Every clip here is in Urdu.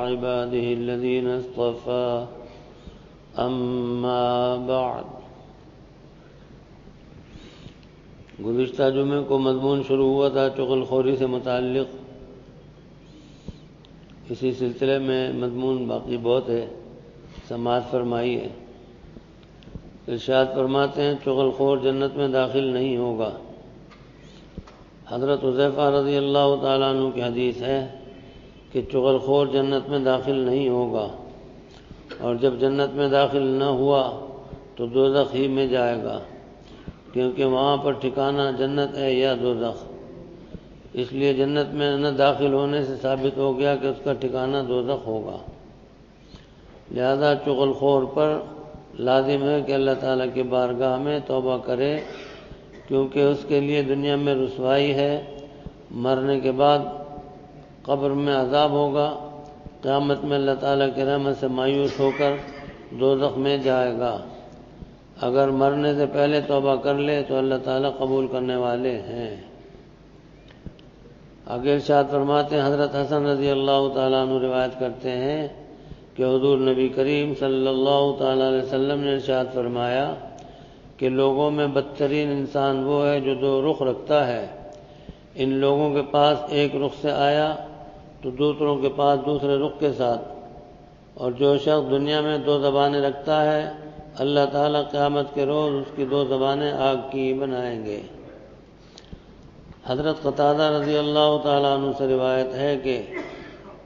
عباده الذين اصطفى اما بعد۔ گزشتہ جمعے کو مضمون شروع ہوا تھا چغل خوری سے متعلق، اسی سلسلے میں مضمون باقی بہت ہے، سماعت فرمائیے۔ ارشاد فرماتے ہیں چغل خور جنت میں داخل نہیں ہوگا۔ حضرت حذیفہ رضی اللہ تعالیٰ عنہ کی حدیث ہے کہ چغل خور جنت میں داخل نہیں ہوگا، اور جب جنت میں داخل نہ ہوا تو دوزخ ہی میں جائے گا، کیونکہ وہاں پر ٹھکانہ جنت ہے یا دوزخ۔ اس لیے جنت میں نہ داخل ہونے سے ثابت ہو گیا کہ اس کا ٹھکانہ دوزخ ہوگا۔ لہذا چغل خور پر لازم ہے کہ اللہ تعالیٰ کی بارگاہ میں توبہ کرے، کیونکہ اس کے لیے دنیا میں رسوائی ہے، مرنے کے بعد قبر میں عذاب ہوگا، قیامت میں اللہ تعالیٰ کی رحمت سے مایوس ہو کر دوزخ میں جائے گا۔ اگر مرنے سے پہلے توبہ کر لے تو اللہ تعالیٰ قبول کرنے والے ہیں۔ آگے ارشاد فرماتے ہیں حضرت حسن رضی اللہ تعالیٰ عنہ روایت کرتے ہیں کہ حضور نبی کریم صلی اللہ تعالیٰ علیہ وسلم نے ارشاد فرمایا کہ لوگوں میں بدترین انسان وہ ہے جو دو رخ رکھتا ہے۔ ان لوگوں کے پاس ایک رخ سے آیا تو دوسروں کے پاس دوسرے رخ کے ساتھ، اور جو شخص دنیا میں دو زبانیں رکھتا ہے اللہ تعالیٰ قیامت کے روز اس کی دو زبانیں آگ کی بنائیں گے۔ حضرت قتادہ رضی اللہ تعالیٰ عنہ سے روایت ہے کہ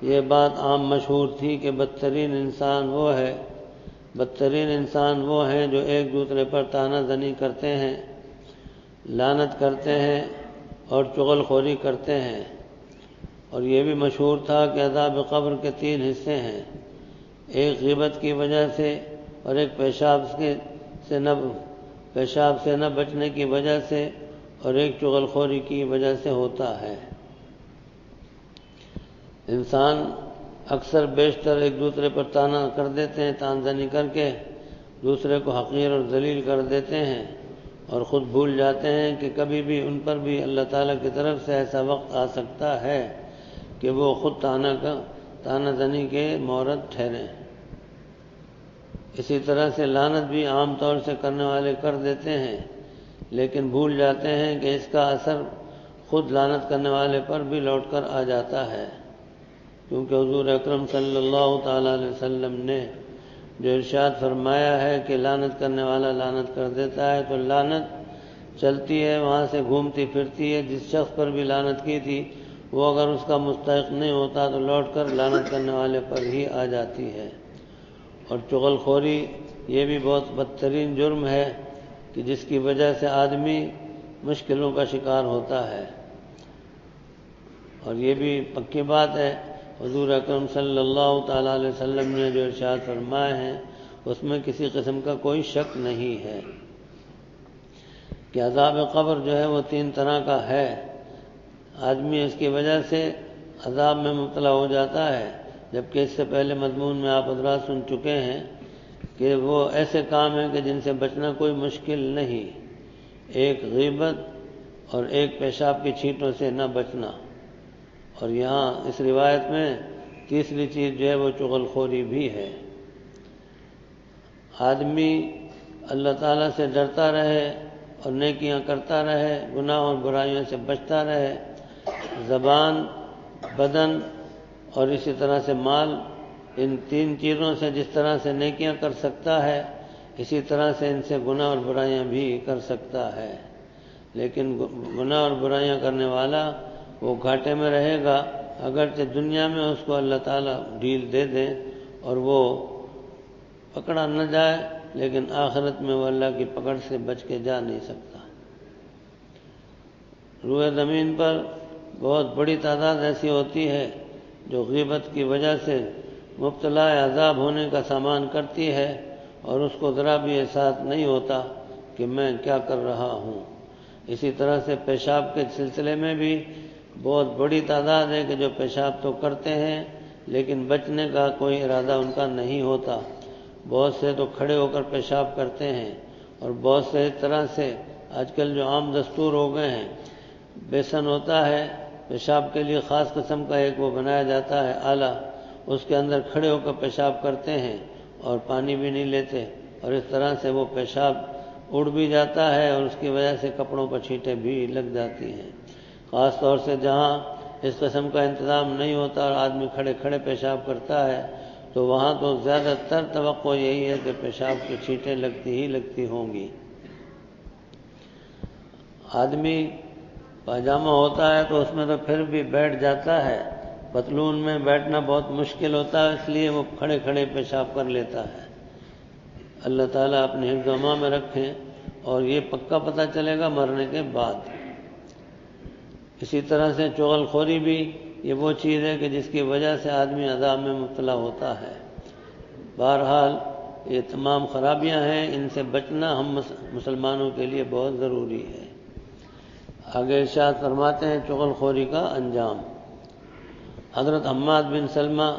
یہ بات عام مشہور تھی کہ بدترین انسان وہ ہیں جو ایک دوسرے پر طعنہ زنی کرتے ہیں، لعنت کرتے ہیں اور چغل خوری کرتے ہیں۔ اور یہ بھی مشہور تھا کہ عذاب قبر کے 3 حصے ہیں، ایک غیبت کی وجہ سے، اور ایک پیشاب سے نہ بچنے کی وجہ سے، اور ایک چغل خوری کی وجہ سے ہوتا ہے۔ انسان اکثر بیشتر ایک دوسرے پر طعنہ کر دیتے ہیں، طعن زنی کر کے دوسرے کو حقیر اور ذلیل کر دیتے ہیں، اور خود بھول جاتے ہیں کہ کبھی بھی ان پر بھی اللہ تعالیٰ کی طرف سے ایسا وقت آ سکتا ہے کہ وہ خود طعنہ زنی کے مورد ٹھہریں۔ اسی طرح سے لعنت بھی عام طور سے کرنے والے کر دیتے ہیں، لیکن بھول جاتے ہیں کہ اس کا اثر خود لعنت کرنے والے پر بھی لوٹ کر آ جاتا ہے، کیونکہ حضور اکرم صلی اللہ تعالیٰ علیہ وسلم نے جو ارشاد فرمایا ہے کہ لعنت کرنے والا لعنت کر دیتا ہے تو لعنت چلتی ہے، وہاں سے گھومتی پھرتی ہے۔ جس شخص پر بھی لعنت کی تھی وہ اگر اس کا مستحق نہیں ہوتا تو لوٹ کر لعنت کرنے والے پر ہی آ جاتی ہے۔ اور چغل خوری یہ بھی بہت بدترین جرم ہے کہ جس کی وجہ سے آدمی مشکلوں کا شکار ہوتا ہے، اور یہ بھی پکی بات ہے حضور اکرم صلی اللہ تعالیٰ علیہ وسلم نے جو ارشاد فرمائے ہیں اس میں کسی قسم کا کوئی شک نہیں ہے کہ عذاب قبر جو ہے وہ 3 طرح کا ہے۔ آدمی اس کی وجہ سے عذاب میں مبتلا ہو جاتا ہے، جبکہ اس سے پہلے مضمون میں آپ حضرات سن چکے ہیں کہ وہ ایسے کام ہیں کہ جن سے بچنا کوئی مشکل نہیں، ایک غیبت اور ایک پیشاب کی چھینٹوں سے نہ بچنا، اور یہاں اس روایت میں تیسری چیز جو ہے وہ چغل خوری بھی ہے۔ آدمی اللہ تعالیٰ سے ڈرتا رہے اور نیکیاں کرتا رہے، گناہ اور برائیوں سے بچتا رہے، زبان، بدن اور اسی طرح سے مال، ان 3 چیزوں سے جس طرح سے نیکیاں کر سکتا ہے اسی طرح سے ان سے گناہ اور برائیاں بھی کر سکتا ہے۔ لیکن گناہ اور برائیاں کرنے والا وہ گھاٹے میں رہے گا، اگرچہ دنیا میں اس کو اللہ تعالیٰ ڈھیل دے دے اور وہ پکڑا نہ جائے، لیکن آخرت میں وہ اللہ کی پکڑ سے بچ کے جا نہیں سکتا۔ روئے زمین پر بہت بڑی تعداد ایسی ہوتی ہے جو غیبت کی وجہ سے مبتلا عذاب ہونے کا سامان کرتی ہے، اور اس کو ذرا بھی احساس نہیں ہوتا کہ میں کیا کر رہا ہوں۔ اسی طرح سے پیشاب کے سلسلے میں بھی بہت بڑی تعداد ہے کہ جو پیشاب تو کرتے ہیں لیکن بچنے کا کوئی ارادہ ان کا نہیں ہوتا۔ بہت سے تو کھڑے ہو کر پیشاب کرتے ہیں، اور بہت سے اس طرح سے آج کل جو عام دستور ہو گئے ہیں، بیسن ہوتا ہے پیشاب کے لیے خاص قسم کا ایک وہ بنایا جاتا ہے آلہ، اس کے اندر کھڑے ہو کر پیشاب کرتے ہیں اور پانی بھی نہیں لیتے، اور اس طرح سے وہ پیشاب اڑ بھی جاتا ہے اور اس کی وجہ سے کپڑوں پر چھینٹیں بھی لگ جاتی ہیں۔ خاص طور سے جہاں اس قسم کا انتظام نہیں ہوتا اور آدمی کھڑے کھڑے پیشاب کرتا ہے تو وہاں تو زیادہ تر توقع یہی ہے کہ پیشاب کی چھینٹیں لگتی ہوں گی۔ آدمی پاجامہ ہوتا ہے تو اس میں تو پھر بھی بیٹھ جاتا ہے، پتلون میں بیٹھنا بہت مشکل ہوتا ہے، اس لیے وہ کھڑے کھڑے پیشاب کر لیتا ہے۔ اللہ تعالیٰ اپنے حفظ و امان میں رکھیں، اور یہ پکا پتہ چلے گا مرنے کے بعد۔ اسی طرح سے چغل خوری بھی یہ وہ چیز ہے کہ جس کی وجہ سے آدمی عذاب میں مبتلا ہوتا ہے۔ بہرحال یہ تمام خرابیاں ہیں، ان سے بچنا ہم مسلمانوں کے لیے بہت ضروری ہے۔ آگے ارشاد فرماتے ہیں چغل خوری کا انجام۔ حضرت حماد بن سلمہ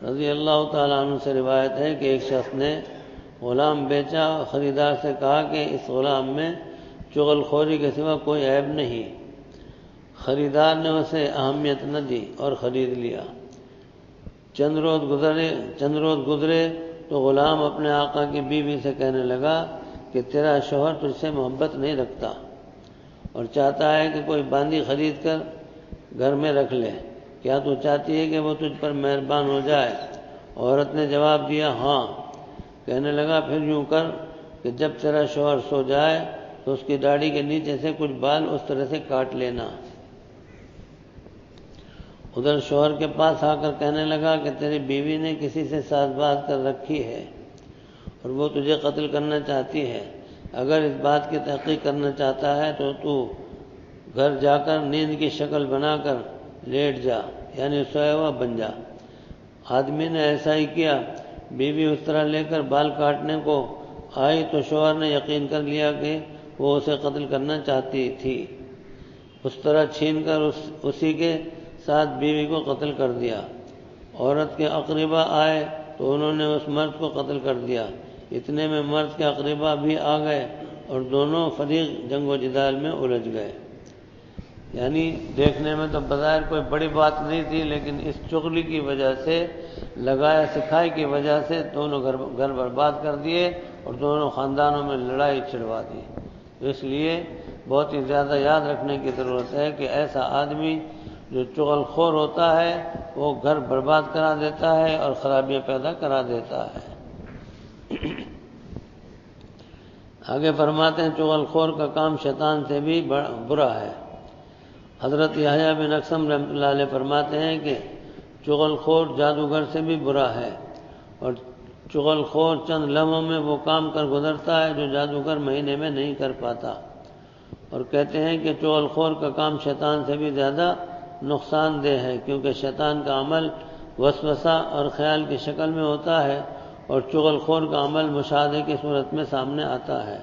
رضی اللہ تعالیٰ عنہ سے روایت ہے کہ ایک شخص نے غلام بیچا، خریدار سے کہا کہ اس غلام میں چغل خوری کے سوا کوئی عیب نہیں۔ خریدار نے اسے اہمیت نہ دی اور خرید لیا۔ چند روز گزرے تو غلام اپنے آقا کی بیوی سے کہنے لگا کہ تیرا شوہر تجھ سے محبت نہیں رکھتا اور چاہتا ہے کہ کوئی باندی خرید کر گھر میں رکھ لے، کیا تو چاہتی ہے کہ وہ تجھ پر مہربان ہو جائے؟ عورت نے جواب دیا ہاں۔ کہنے لگا پھر یوں کر کہ جب تیرا شوہر سو جائے تو اس کی داڑھی کے نیچے سے کچھ بال اس طرح سے کاٹ لینا۔ ادھر شوہر کے پاس آ کر کہنے لگا کہ تیری بیوی نے کسی سے ساز باز کر رکھی ہے اور وہ تجھے قتل کرنا چاہتی ہے، اگر اس بات کی تحقیق کرنا چاہتا ہے تو تو گھر جا کر نیند کی شکل بنا کر لیٹ جا، یعنی سویا ہوا بن جا۔ آدمی نے ایسا ہی کیا، بیوی اس طرح لے کر بال کاٹنے کو آئی تو شوہر نے یقین کر لیا کہ وہ اسے قتل کرنا چاہتی تھی، اس طرح چھین کر اسی کے ساتھ بیوی کو قتل کر دیا۔ عورت کے اقربا آئے تو انہوں نے اس مرد کو قتل کر دیا۔ اتنے میں مرد کے اقربا بھی آ گئے اور دونوں فریق جنگ و جدال میں الجھ گئے۔ یعنی دیکھنے میں تو بظاہر کوئی بڑی بات نہیں تھی، لیکن اس چغلی کی وجہ سے، لگایا سکھائی کی وجہ سے دونوں گھر برباد کر دیے اور دونوں خاندانوں میں لڑائی چھڑوا دی۔ اس لیے بہت ہی زیادہ یاد رکھنے کی ضرورت ہے کہ ایسا آدمی جو چغل خور ہوتا ہے وہ گھر برباد کرا دیتا ہے اور خرابیاں پیدا کرا دیتا ہے۔ آگے فرماتے ہیں چغل خور کا کام شیطان سے بھی برا ہے۔ حضرت یحییٰ بن اقسم رحمۃ اللہ علیہ فرماتے ہیں کہ چغل خور جادوگر سے بھی برا ہے، اور چغل خور چند لمحوں میں وہ کام کر گزرتا ہے جو جادوگر مہینے میں نہیں کر پاتا۔ اور کہتے ہیں کہ چغل خور کا کام شیطان سے بھی زیادہ نقصان دہ ہے، کیونکہ شیطان کا عمل وسوسہ اور خیال کی شکل میں ہوتا ہے اور چغل خور کا عمل مشاہدے کی صورت میں سامنے آتا ہے۔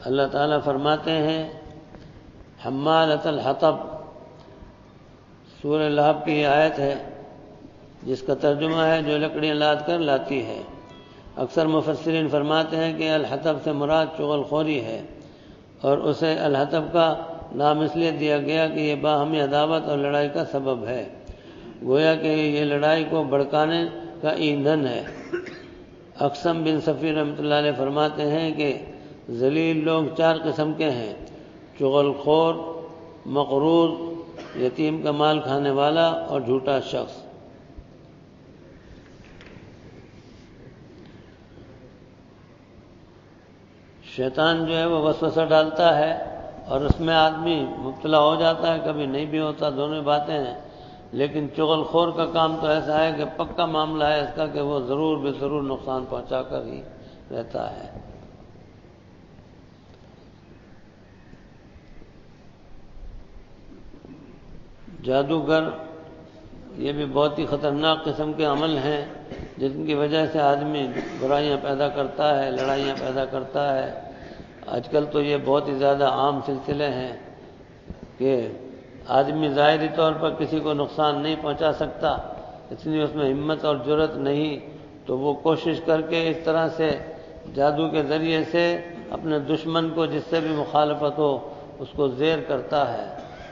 اللہ تعالیٰ فرماتے ہیں حمالۃ الحطب، سورہ لہب کی یہ آیت ہے جس کا ترجمہ ہے جو لکڑیاں لاد کر لاتی ہے۔ اکثر مفسرین فرماتے ہیں کہ الحطب سے مراد چغل خوری ہے، اور اسے الحطب کا نام اس لیے دیا گیا کہ یہ باہمی عداوت اور لڑائی کا سبب ہے، گویا کہ یہ لڑائی کو بھڑکانے کا ایندھن ہے۔ اقسم بن صفی رحمۃ اللہ علیہ فرماتے ہیں کہ ذلیل لوگ 4 قسم کے ہیں: چغل خور، مقروض، یتیم کا مال کھانے والا اور جھوٹا شخص۔ شیطان جو ہے وہ وسوسہ ڈالتا ہے اور اس میں آدمی مبتلا ہو جاتا ہے، کبھی نہیں بھی ہوتا، دونوں باتیں ہیں۔ لیکن چغل خور کا کام تو ایسا ہے کہ پکا معاملہ ہے اس کا کہ وہ ضرور بے ضرور نقصان پہنچا کر ہی رہتا ہے۔ جادوگر یہ بھی بہت ہی خطرناک قسم کے عمل ہیں جن کی وجہ سے آدمی برائیاں پیدا کرتا ہے، لڑائیاں پیدا کرتا ہے۔ آج کل تو یہ بہت ہی زیادہ عام سلسلے ہیں کہ آدمی ظاہری طور پر کسی کو نقصان نہیں پہنچا سکتا، اتنی اس میں ہمت اور جرأت نہیں، تو وہ کوشش کر کے اس طرح سے جادو کے ذریعے سے اپنے دشمن کو جس سے بھی مخالفت ہو اس کو زیر کرتا ہے،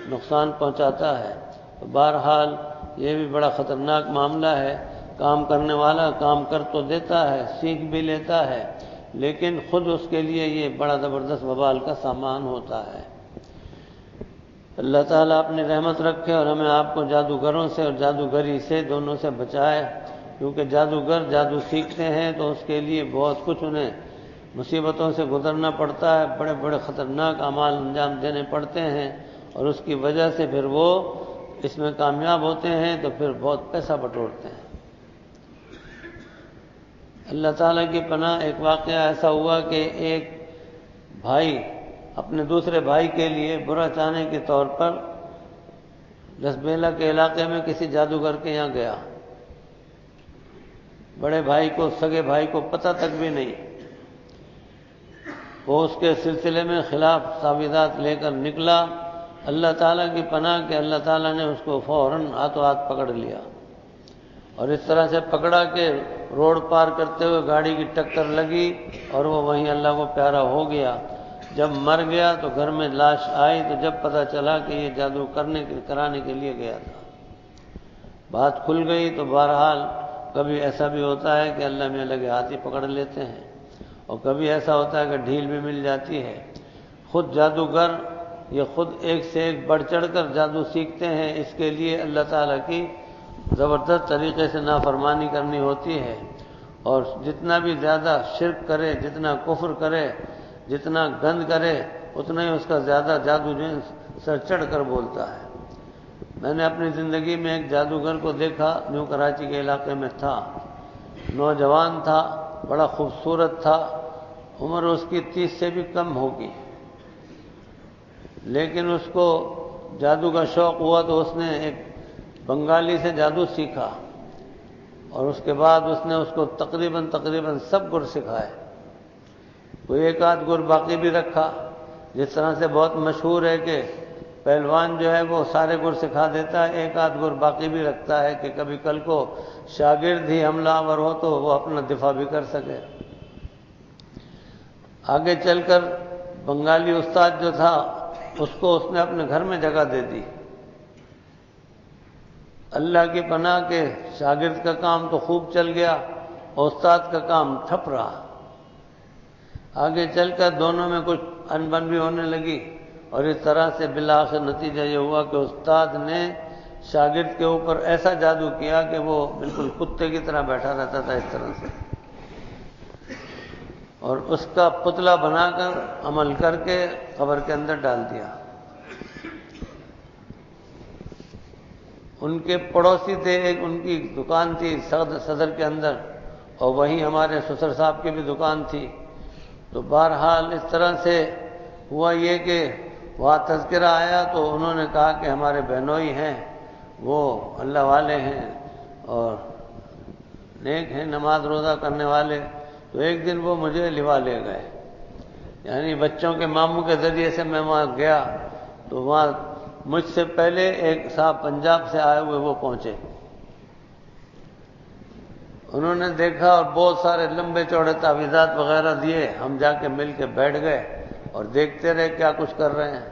نقصان پہنچاتا ہے۔ تو بہرحال یہ بھی بڑا خطرناک معاملہ ہے۔ کام کرنے والا کام کر تو دیتا ہے، سیکھ بھی لیتا ہے، لیکن خود اس کے لیے یہ بڑا زبردست وبال کا سامان ہوتا ہے۔ اللہ تعالیٰ اپنی رحمت رکھے اور ہمیں آپ کو جادوگروں سے اور جادوگری سے دونوں سے بچائے، کیونکہ جادوگر جادو سیکھتے ہیں تو اس کے لیے بہت کچھ انہیں مصیبتوں سے گزرنا پڑتا ہے، بڑے بڑے خطرناک اعمال انجام دینے پڑتے ہیں، اور اس کی وجہ سے پھر وہ اس میں کامیاب ہوتے ہیں تو پھر بہت پیسہ بٹورتے ہیں۔ اللہ تعالیٰ کی پناہ ایک واقعہ ایسا ہوا کہ ایک بھائی اپنے دوسرے بھائی کے لیے برا چاہنے کے طور پر لسبیلا کے علاقے میں کسی جادوگر کے یہاں گیا۔ بڑے بھائی کو، سگے بھائی کو پتہ تک بھی نہیں۔ وہ اس کے سلسلے میں خلاف تعویذات لے کر نکلا۔ اللہ تعالیٰ کی پناہ کہ اللہ تعالیٰ نے اس کو فوراً ہاتھوں ہاتھ پکڑ لیا، اور اس طرح سے پکڑا کہ روڈ پار کرتے ہوئے گاڑی کی ٹکر لگی اور وہ وہیں اللہ کو پیارا ہو گیا۔ جب مر گیا تو گھر میں لاش آئی تو جب پتہ چلا کہ یہ جادو کرانے کے لیے گیا تھا، بات کھل گئی۔ تو بہرحال کبھی ایسا بھی ہوتا ہے کہ اللہ میں لگے ہاتھ ہی پکڑ لیتے ہیں، اور کبھی ایسا ہوتا ہے کہ ڈھیل بھی مل جاتی ہے۔ خود جادوگر یہ خود ایک سے ایک بڑھ چڑھ کر جادو سیکھتے ہیں، اس کے لیے اللہ تعالیٰ کی زبردست طریقے سے نافرمانی کرنی ہوتی ہے، اور جتنا بھی زیادہ شرک کرے، جتنا کفر کرے، جتنا گند کرے، اتنا ہی اس کا زیادہ جادو جو ہے سر چڑھ کر بولتا ہے۔ میں نے اپنی زندگی میں ایک جادوگر کو دیکھا جو کراچی کے علاقے میں تھا، نوجوان تھا، بڑا خوبصورت تھا، عمر اس کی 30 سے بھی کم ہوگی، لیکن اس کو جادو کا شوق ہوا تو اس نے ایک بنگالی سے جادو سیکھا، اور اس کے بعد اس نے اس کو تقریباً سب گر سکھائے۔ کوئی ایک آدھ گر باقی بھی رکھا، جس طرح سے بہت مشہور ہے کہ پہلوان جو ہے وہ سارے گر سکھا دیتا ہے، ایک آدھ گر باقی بھی رکھتا ہے کہ کبھی کل کو شاگرد ہی حملہ آور ہو تو وہ اپنا دفاع بھی کر سکے۔ آگے چل کر بنگالی استاد جو تھا اس کو اس نے اپنے گھر میں جگہ دے دی۔ اللہ کی پناہ کے شاگرد کا کام تو خوب چل گیا، اور استاد کا کام ٹھپ رہا۔ آگے چل کر دونوں میں کچھ انبن بھی ہونے لگی، اور اس طرح سے بالآخر نتیجہ یہ ہوا کہ استاد نے شاگرد کے اوپر ایسا جادو کیا کہ وہ بالکل کتے کی طرح بیٹھا رہتا تھا اس طرح سے، اور اس کا پتلا بنا کر عمل کر کے قبر کے اندر ڈال دیا۔ ان کے پڑوسی تھے، ایک ان کی دکان تھی صدر کے اندر، اور وہیں ہمارے سسر صاحب کی بھی دکان تھی۔ تو بہرحال اس طرح سے ہوا یہ کہ وہاں تذکرہ آیا تو انہوں نے کہا کہ ہمارے بہنوئی ہیں، وہ اللہ والے ہیں اور نیک ہیں، نماز روزہ کرنے والے۔ تو ایک دن وہ مجھے لوا لے گئے، یعنی بچوں کے ماموں کے ذریعے سے میں وہاں گیا، تو وہاں مجھ سے پہلے ایک صاحب پنجاب سے آئے ہوئے وہ پہنچے۔ انہوں نے دیکھا اور بہت سارے لمبے چوڑے تعویذات وغیرہ دیے، ہم جا کے مل کے بیٹھ گئے اور دیکھتے رہے کیا کچھ کر رہے ہیں۔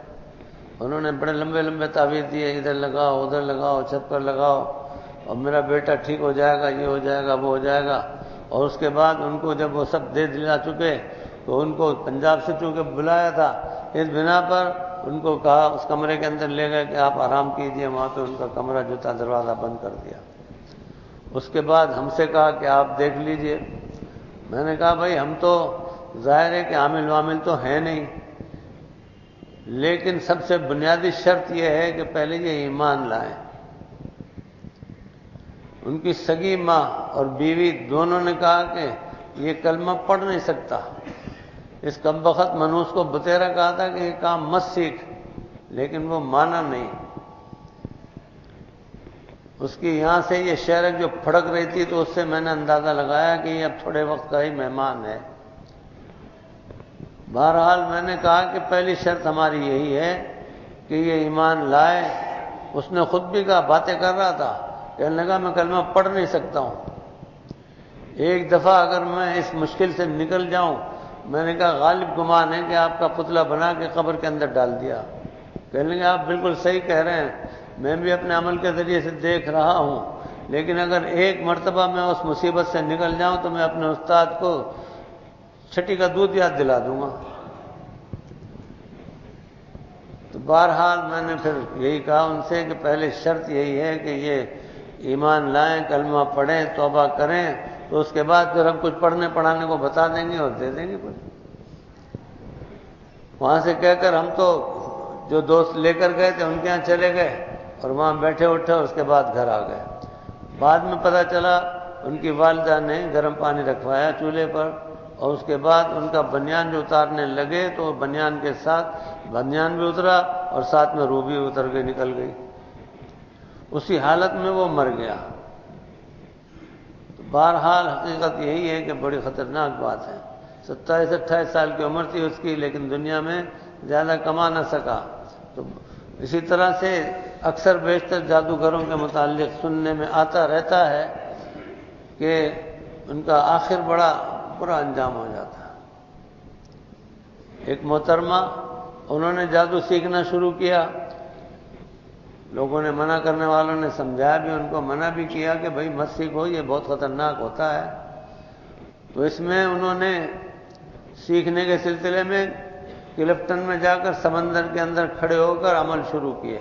انہوں نے بڑے لمبے لمبے تعویذ دیے، ادھر لگاؤ ادھر لگاؤ چھت پر لگاؤ اور میرا بیٹا ٹھیک ہو جائے گا، یہ ہو جائے گا وہ ہو جائے گا۔ اور اس کے بعد ان کو جب وہ سب دے دلا چکے تو ان کو پنجاب سے چونکہ بلایا تھا، اس بنا پر ان کو کہا اس کمرے کے اندر لے گئے کہ آپ آرام کیجئے، وہاں پہ ان کا کمرہ جو تھا دروازہ بند کر دیا۔ اس کے بعد ہم سے کہا کہ آپ دیکھ لیجئے۔ میں نے کہا بھائی ہم تو ظاہر ہے کہ عامل وامل تو ہیں نہیں، لیکن سب سے بنیادی شرط یہ ہے کہ پہلے یہ ایمان لائیں۔ ان کی سگی ماں اور بیوی دونوں نے کہا کہ یہ کلمہ پڑھ نہیں سکتا، اس کمبخت منوس کو بتیرا کہا تھا کہ یہ کام مت سیکھ، لیکن وہ مانا نہیں۔ اس کی یہاں سے یہ شہرک جو پھڑک رہی تھی تو اس سے میں نے اندازہ لگایا کہ یہ اب تھوڑے وقت کا ہی مہمان ہے۔ بہرحال میں نے کہا کہ پہلی شرط ہماری یہی ہے کہ یہ ایمان لائے۔ اس نے خود بھی کہا، باتیں کر رہا تھا، کہنے لگا میں کلمہ پڑھ نہیں سکتا ہوں، ایک دفعہ اگر میں اس مشکل سے نکل جاؤں۔ میں نے کہا غالب گمان ہے کہ آپ کا پتلا بنا کے قبر کے اندر ڈال دیا۔ کہنے لگے آپ بالکل صحیح کہہ رہے ہیں، میں بھی اپنے عمل کے ذریعے سے دیکھ رہا ہوں، لیکن اگر ایک مرتبہ میں اس مصیبت سے نکل جاؤں تو میں اپنے استاد کو چھٹی کا دودھ یاد دلا دوں گا۔ تو بہرحال میں نے پھر یہی کہا ان سے کہ پہلے شرط یہی ہے کہ یہ ایمان لائیں، کلمہ پڑھیں، توبہ کریں، تو اس کے بعد پھر ہم کچھ پڑھنے پڑھانے کو بتا دیں گے اور دے دیں گے کچھ۔ وہاں سے کہہ کر ہم تو جو دوست لے کر گئے تھے ان کے یہاں چلے گئے اور وہاں بیٹھے اٹھے، اور اس کے بعد گھر آ گئے۔ بعد میں پتہ چلا ان کی والدہ نے گرم پانی رکھوایا چولہے پر، اور اس کے بعد ان کا بنیان جو اتارنے لگے تو بنیان کے ساتھ بنیان بھی اترا اور ساتھ میں روح بھی اتر کے نکل گئی۔ اسی حالت میں وہ مر گیا۔ تو بہرحال حقیقت یہی ہے کہ بڑی خطرناک بات ہے۔ 27-28 سال کی عمر تھی اس کی، لیکن دنیا میں زیادہ کما نہ سکا۔ تو اسی طرح سے اکثر بیشتر جادوگروں کے متعلق سننے میں آتا رہتا ہے کہ ان کا آخر بڑا برا انجام ہو جاتا ہے۔ ایک محترمہ، انہوں نے جادو سیکھنا شروع کیا، لوگوں نے منع کرنے والوں نے سمجھایا بھی، ان کو منع بھی کیا کہ بھائی مت سیکھو، یہ بہت خطرناک ہوتا ہے۔ تو اس میں انہوں نے سیکھنے کے سلسلے میں کلفٹن میں جا کر سمندر کے اندر کھڑے ہو کر عمل شروع کیا۔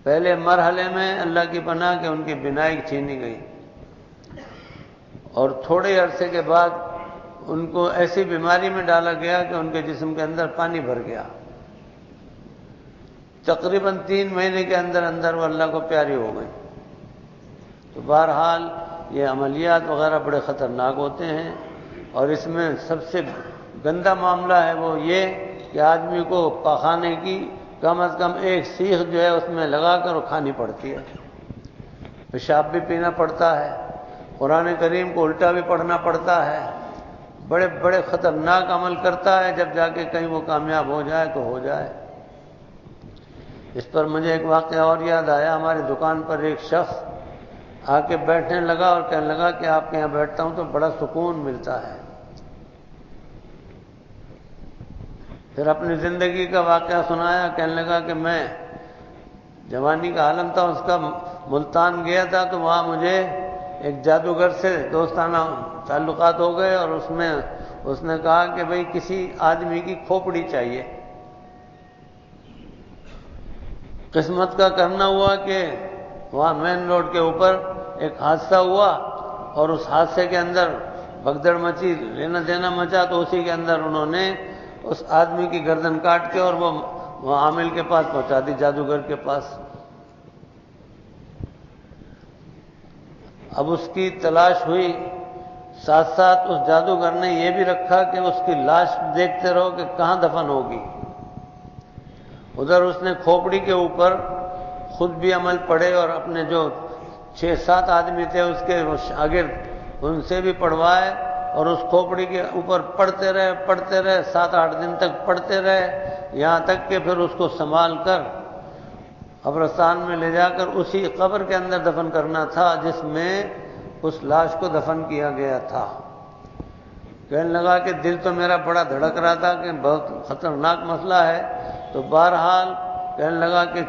پہلے مرحلے میں اللہ کی پناہ کہ ان کی بینائی چھینی گئی، اور تھوڑے عرصے کے بعد ان کو ایسی بیماری میں ڈالا گیا کہ ان کے جسم کے اندر پانی بھر گیا۔ تقریباً 3 مہینے کے اندر اندر وہ اللہ کو پیاری ہو گئی۔ تو بہرحال یہ عملیات وغیرہ بڑے خطرناک ہوتے ہیں، اور اس میں سب سے گندا معاملہ ہے وہ یہ کہ آدمی کو پاخانے کی کم از کم ایک سیخ جو ہے اس میں لگا کر وہ کھانی پڑتی ہے، پیشاب بھی پینا پڑتا ہے، قرآن کریم کو الٹا بھی پڑھنا پڑتا ہے۔ بڑے بڑے خطرناک عمل کرتا ہے، جب جا کے کہیں وہ کامیاب ہو جائے تو ہو جائے۔ اس پر مجھے ایک واقعہ اور یاد آیا۔ ہماری دکان پر ایک شخص آ کے بیٹھنے لگا اور کہنے لگا کہ آپ کے یہاں بیٹھتا ہوں تو بڑا سکون ملتا ہے۔ پھر اپنی زندگی کا واقعہ سنایا، کہنے لگا کہ میں جوانی کا عالم تھا اس کا، ملتان گیا تھا تو وہاں مجھے ایک جادوگر سے دوستانہ تعلقات ہو گئے، اور اس نے کہا کہ بھئی کسی آدمی کی کھوپڑی چاہیے۔ قسمت کا کرنا ہوا کہ وہاں مین روڈ کے اوپر ایک حادثہ ہوا، اور اس حادثے کے اندر بھگدڑ مچی، لینا دینا مچا، تو اسی کے اندر انہوں نے اس آدمی کی گردن کاٹ کے اور وہ عامل کے پاس پہنچا دی، جادوگر کے پاس۔ اب اس کی تلاش ہوئی، ساتھ ساتھ اس جادوگر نے یہ بھی رکھا کہ اس کی لاش دیکھتے رہو کہ کہاں دفن ہوگی۔ ادھر اس نے کھوپڑی کے اوپر خود بھی عمل پڑھے، اور اپنے جو 6-7 آدمی تھے اس کے شاگرد، ان سے بھی پڑھوائے، اور اس کھوپڑی کے اوپر پڑھتے رہے 7-8 دن تک پڑھتے رہے، یہاں تک کہ پھر اس کو سنبھال کر قبرستان میں لے جا کر اسی قبر کے اندر دفن کرنا تھا جس میں اس لاش کو دفن کیا گیا تھا۔ کہنے لگا کہ دل تو میرا بڑا دھڑک رہا تھا کہ بہت خطرناک مسئلہ ہے۔ تو بہرحال کہنے لگا کہ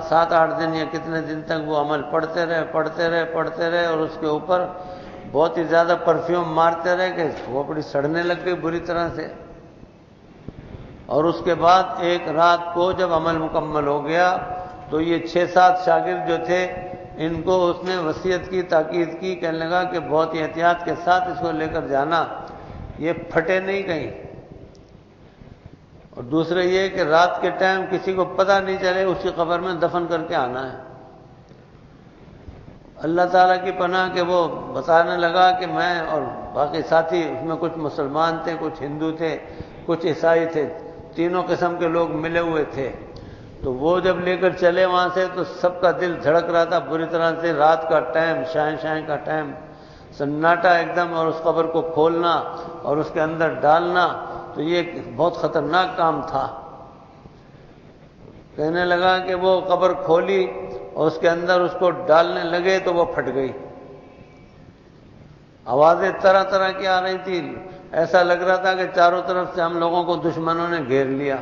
7-8 دن یا کتنے دن تک وہ عمل پڑھتے رہے، اور اس کے اوپر بہت ہی زیادہ پرفیوم مارتے رہے کہ وہ بڑی سڑنے لگ گئی بری طرح سے۔ اور اس کے بعد ایک رات کو جب عمل مکمل ہو گیا تو یہ 6-7 شاگرد جو تھے ان کو اس نے وصیت کی، تاکید کی، کہنے لگا کہ بہت ہی احتیاط کے ساتھ اس کو لے کر جانا، یہ پھٹے نہیں کہیں، اور دوسرے یہ کہ رات کے ٹائم کسی کو پتہ نہیں چلے، اسی قبر میں دفن کر کے آنا ہے۔ اللہ تعالیٰ کی پناہ کہ وہ بتانے لگا کہ میں اور باقی ساتھی، اس میں کچھ مسلمان تھے، کچھ ہندو تھے، کچھ عیسائی تھے، تینوں قسم کے لوگ ملے ہوئے تھے۔ تو وہ جب لے کر چلے وہاں سے تو سب کا دل دھڑک رہا تھا بری طرح سے۔ رات کا ٹائم، شائن کا ٹائم، سناٹا ایک دم، اور اس قبر کو کھولنا اور اس کے اندر ڈالنا، تو یہ بہت خطرناک کام تھا۔ کہنے لگا کہ وہ قبر کھولی اور اس کے اندر اس کو ڈالنے لگے تو وہ پھٹ گئی۔ آوازیں طرح طرح کی آ رہی تھی، ایسا لگ رہا تھا کہ چاروں طرف سے ہم لوگوں کو دشمنوں نے گھیر لیا۔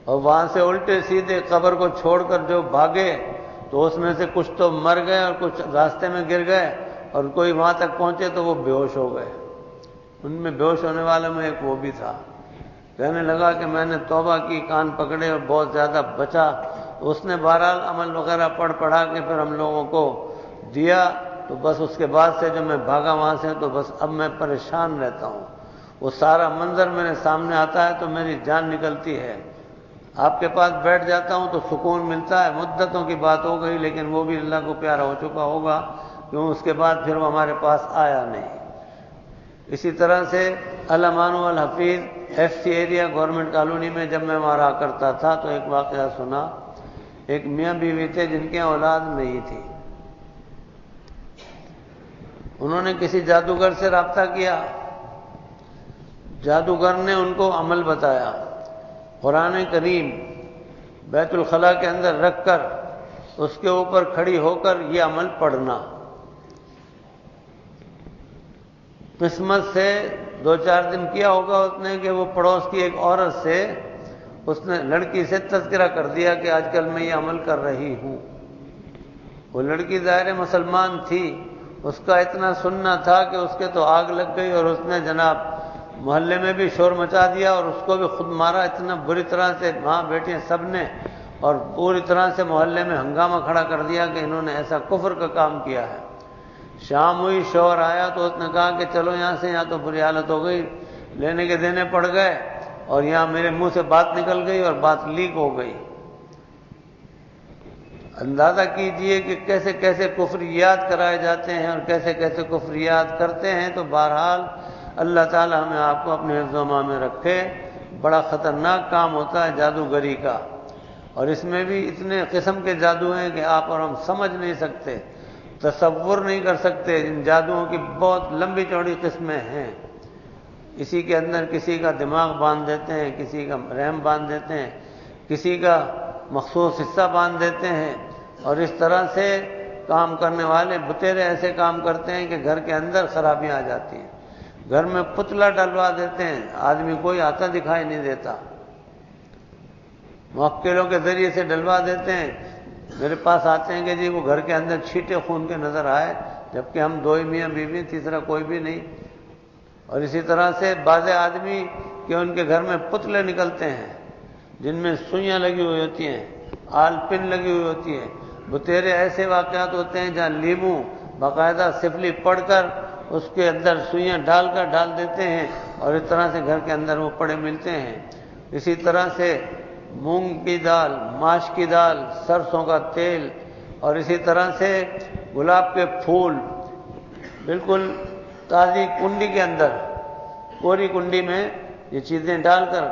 اور وہاں سے الٹے سیدھے قبر کو چھوڑ کر جو بھاگے تو اس میں سے کچھ تو مر گئے اور کچھ راستے میں گر گئے، اور کوئی وہاں تک پہنچے تو وہ بے ہوش ہو گئے۔ ان میں بے ہوش ہونے والوں میں ایک وہ بھی تھا۔ کہنے لگا کہ میں نے توبہ کی، کان پکڑے اور بہت زیادہ بچا۔ اس نے بہرحال عمل وغیرہ پڑھا کے پھر ہم لوگوں کو دیا، تو بس اس کے بعد سے جو میں بھاگا وہاں سے تو بس اب میں پریشان رہتا ہوں۔ وہ سارا منظر میرے سامنے آتا ہے تو میری جان نکلتی ہے۔ آپ کے پاس بیٹھ جاتا ہوں تو سکون ملتا ہے۔ مدتوں کی بات ہو گئی لیکن وہ بھی اللہ کو پیارا ہو چکا ہوگا، کیوں اس کے بعد پھر وہ ہمارے پاس آیا نہیں۔ اسی طرح سے الامان الحفیظ F C area government colony میں جب میں وہاں رہا کرتا تھا تو ایک واقعہ سنا۔ ایک میاں بیوی تھے جن کے اولاد نہیں تھی۔ انہوں نے کسی جادوگر سے رابطہ کیا، جادوگر نے ان کو عمل بتایا، قرآن کریم بیت الخلاء کے اندر رکھ کر اس کے اوپر کھڑی ہو کر یہ عمل پڑھنا۔ قسمت سے 2-4 دن کیا ہوگا اس نے کہ وہ پڑوس کی ایک عورت سے، اس نے لڑکی سے تذکرہ کر دیا کہ آج کل میں یہ عمل کر رہی ہوں۔ وہ لڑکی ظاہر مسلمان تھی، اس کا اتنا سننا تھا کہ اس کے تو آگ لگ گئی، اور اس نے جناب محلے میں بھی شور مچا دیا اور اس کو بھی خود مارا اتنا بری طرح سے، ماں بیٹیاں سب نے، اور پوری طرح سے محلے میں ہنگامہ کھڑا کر دیا کہ انہوں نے ایسا کفر کا کام کیا ہے۔ شام ہوئی، شوہر آیا تو اس نے کہا کہ چلو یہاں سے، یہاں تو بری حالت ہو گئی، لینے کے دینے پڑ گئے، اور یہاں میرے منہ سے بات نکل گئی اور بات لیک ہو گئی۔ اندازہ کیجئے کہ کیسے کیسے کفریات کرائے جاتے ہیں اور کیسے کیسے کفریات کرتے ہیں۔ تو بہرحال اللہ تعالی ہمیں آپ کو اپنے حفظ و امان میں رکھے۔ بڑا خطرناک کام ہوتا ہے جادوگری کا، اور اس میں بھی اتنے قسم کے جادو ہیں کہ آپ اور ہم سمجھ نہیں سکتے، تصور نہیں کر سکتے۔ ان جادوؤں کی بہت لمبی چوڑی قسمیں ہیں۔ اسی کے اندر کسی کا دماغ باندھ دیتے ہیں، کسی کا رحم باندھ دیتے ہیں، کسی کا مخصوص حصہ باندھ دیتے ہیں، اور اس طرح سے کام کرنے والے بتیرے ایسے کام کرتے ہیں کہ گھر کے اندر خرابیاں آ جاتی ہیں۔ گھر میں پتلا ڈلوا دیتے ہیں، آدمی کوئی آتا دکھائی نہیں دیتا، موکلوں کے ذریعے سے ڈلوا دیتے ہیں۔ میرے پاس آتے ہیں کہ جی وہ گھر کے اندر چھیٹے خون کے نظر آئے، جبکہ ہم 2 ہی میاں بیوی، تیسرا کوئی بھی نہیں۔ اور اسی طرح سے بعض آدمی کہ ان کے گھر میں پتلے نکلتے ہیں جن میں سوئیاں لگی ہوئی ہوتی ہیں، آل پن لگی ہوئی ہوتی ہے۔ بتیرے ایسے واقعات ہوتے ہیں جہاں لیمو باقاعدہ سفلی پڑھ کر اس کے اندر سوئیاں ڈال کر ڈال دیتے ہیں، اور اس طرح سے گھر کے اندر وہ پڑے ملتے ہیں۔ اسی طرح سے مونگ کی دال، ماش کی دال، سرسوں کا تیل، اور اسی طرح سے گلاب کے پھول بالکل تازی کنڈی کے اندر، کوری کنڈی میں یہ چیزیں ڈال کر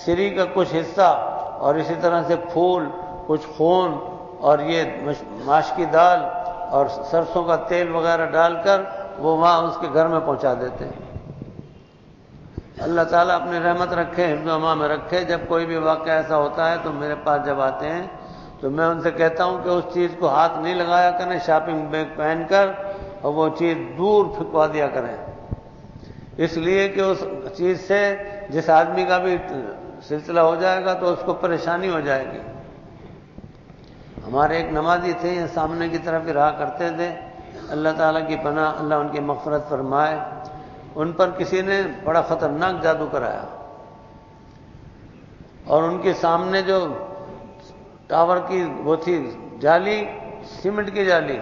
سری کا کچھ حصہ، اور اسی طرح سے پھول، کچھ خون، اور یہ ماش کی دال اور سرسوں کا تیل وغیرہ ڈال کر وہ وہاں اس کے گھر میں پہنچا دیتے ہیں۔ اللہ تعالیٰ اپنی رحمت رکھے، حفظ و امان میں رکھے۔ جب کوئی بھی واقعہ ایسا ہوتا ہے تو میرے پاس جب آتے ہیں تو میں ان سے کہتا ہوں کہ اس چیز کو ہاتھ نہیں لگایا کریں شاپنگ بیگ پہن کر، اور وہ چیز دور پھینکوا دیا کریں، اس لیے کہ اس چیز سے جس آدمی کا بھی سلسلہ ہو جائے گا تو اس کو پریشانی ہو جائے گی۔ ہمارے ایک نمازی تھے، یہ سامنے کی طرف ہی رہا کرتے تھے، اللہ تعالیٰ کی پناہ، اللہ ان کی مغفرت فرمائے۔ ان پر کسی نے بڑا خطرناک جادو کرایا، اور ان کے سامنے جو ٹاور کی وہ تھی جالی، سیمنٹ کی جالی،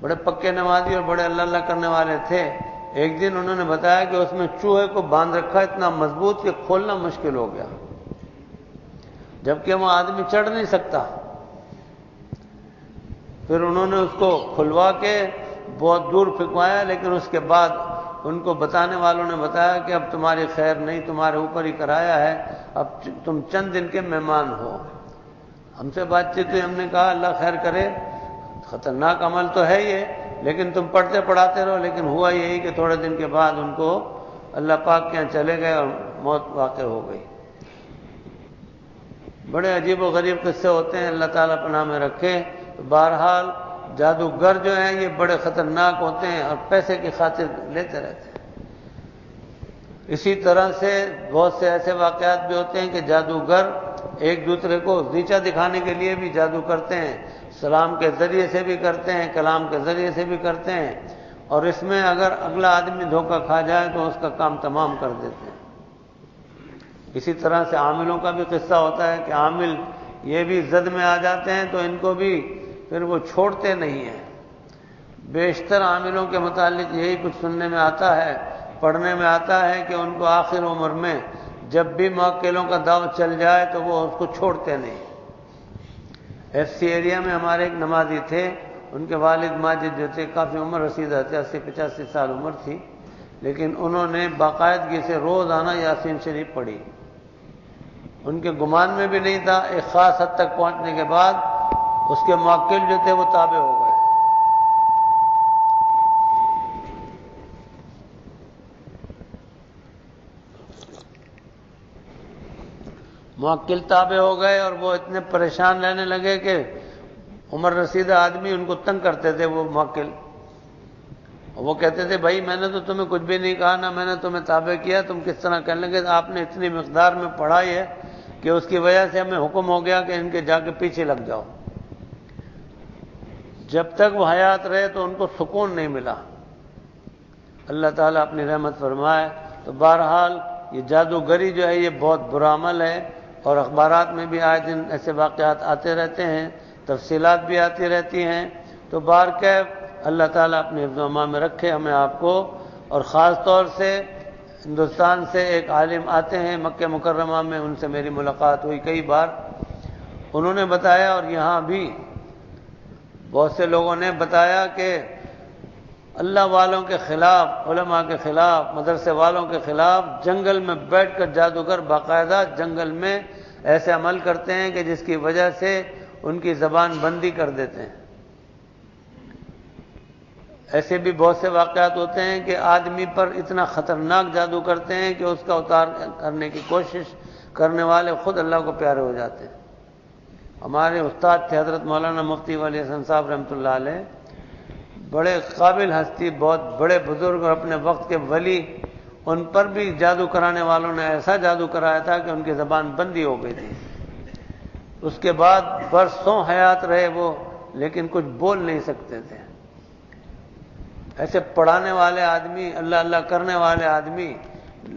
بڑے پکے نمازی اور بڑے اللہ اللہ کرنے والے تھے۔ ایک دن انہوں نے بتایا کہ اس میں چوہے کو باندھ رکھا اتنا مضبوط کہ کھولنا مشکل ہو گیا، جبکہ وہ آدمی چڑھ نہیں سکتا۔ پھر انہوں نے اس کو کھلوا کے بہت دور پھینکوایا، لیکن اس کے بعد ان کو بتانے والوں نے بتایا کہ اب تمہاری خیر نہیں، تمہارے اوپر ہی کرایا ہے، اب تم چند دن کے مہمان ہو۔ ہم سے بات چیت ہوئی، ہم نے کہا اللہ خیر کرے، خطرناک عمل تو ہے یہ، لیکن تم پڑھتے پڑھاتے رہو۔ لیکن ہوا یہی کہ تھوڑے دن کے بعد ان کو اللہ پاک کے یہاں چلے گئے اور موت واقع ہو گئی۔ بڑے عجیب و غریب قصے ہوتے ہیں، اللہ تعالیٰ پناہ میں رکھے۔ بہرحال جادوگر جو ہیں یہ بڑے خطرناک ہوتے ہیں اور پیسے کی خاطر لیتے رہتے ہیں۔ اسی طرح سے بہت سے ایسے واقعات بھی ہوتے ہیں کہ جادوگر ایک دوسرے کو نیچا دکھانے کے لیے بھی جادو کرتے ہیں، سلام کے ذریعے سے بھی کرتے ہیں، کلام کے ذریعے سے بھی کرتے ہیں، اور اس میں اگر اگلا آدمی دھوکہ کھا جائے تو اس کا کام تمام کر دیتے ہیں۔ اسی طرح سے عاملوں کا بھی قصہ ہوتا ہے کہ عامل یہ بھی زد میں آ جاتے ہیں تو ان کو بھی پھر وہ چھوڑتے نہیں ہیں۔ بیشتر عاملوں کے متعلق یہی کچھ سننے میں آتا ہے، پڑھنے میں آتا ہے کہ ان کو آخر عمر میں جب بھی موکلوں کا داؤ چل جائے تو وہ اس کو چھوڑتے نہیں۔ ایف سی ایریا میں ہمارے ایک نمازی تھے، ان کے والد ماجد جو تھے کافی عمر رسیدہ تھے، 80-85 سال عمر تھی، لیکن انہوں نے باقاعدگی سے روزانہ یاسین شریف پڑھی۔ ان کے گمان میں بھی نہیں تھا، ایک خاص حد تک پہنچنے کے بعد اس کے موکل جو تھے وہ تابع ہو گئے۔ موکل تابع ہو گئے اور وہ اتنے پریشان رہنے لگے کہ عمر رسیدہ آدمی ان کو تنگ کرتے تھے وہ موکل۔ وہ کہتے تھے بھائی میں نے تو تمہیں کچھ بھی نہیں کہا، نہ میں نے تمہیں تابع کیا، تم کس طرح کہنے لگے؟ آپ نے اتنی مقدار میں پڑھائی ہے کہ اس کی وجہ سے ہمیں حکم ہو گیا کہ ان کے جا کے پیچھے لگ جاؤ۔ جب تک وہ حیات رہے تو ان کو سکون نہیں ملا۔ اللہ تعالیٰ اپنی رحمت فرمائے۔ تو بہرحال یہ جادوگری جو ہے یہ بہت برا عمل ہے، اور اخبارات میں بھی آئے دن ایسے واقعات آتے رہتے ہیں، تفصیلات بھی آتی رہتی ہیں۔ تو بہرکیف اللہ تعالیٰ اپنے حفظ و امان میں رکھے ہمیں آپ کو۔ اور خاص طور سے ہندوستان سے ایک عالم آتے ہیں مکہ مکرمہ میں، ان سے میری ملاقات ہوئی کئی بار۔ انہوں نے بتایا، اور یہاں بھی بہت سے لوگوں نے بتایا کہ اللہ والوں کے خلاف، علماء کے خلاف، مدرسے والوں کے خلاف جنگل میں بیٹھ کر جادوگر باقاعدہ جنگل میں ایسے عمل کرتے ہیں کہ جس کی وجہ سے ان کی زبان بندی کر دیتے ہیں۔ ایسے بھی بہت سے واقعات ہوتے ہیں کہ آدمی پر اتنا خطرناک جادو کرتے ہیں کہ اس کا اتار کرنے کی کوشش کرنے والے خود اللہ کو پیارے ہو جاتے ہیں۔ ہمارے استاد تھے حضرت مولانا مفتی ولی حسن صاحب رحمۃ اللہ علیہ، بڑے قابل ہستی، بہت بڑے بزرگ اور اپنے وقت کے ولی، ان پر بھی جادو کرانے والوں نے ایسا جادو کرایا تھا کہ ان کی زبان بندی ہو گئی تھی۔ اس کے بعد برسوں حیات رہے وہ، لیکن کچھ بول نہیں سکتے تھے۔ ایسے پڑھانے والے آدمی، اللہ اللہ کرنے والے آدمی،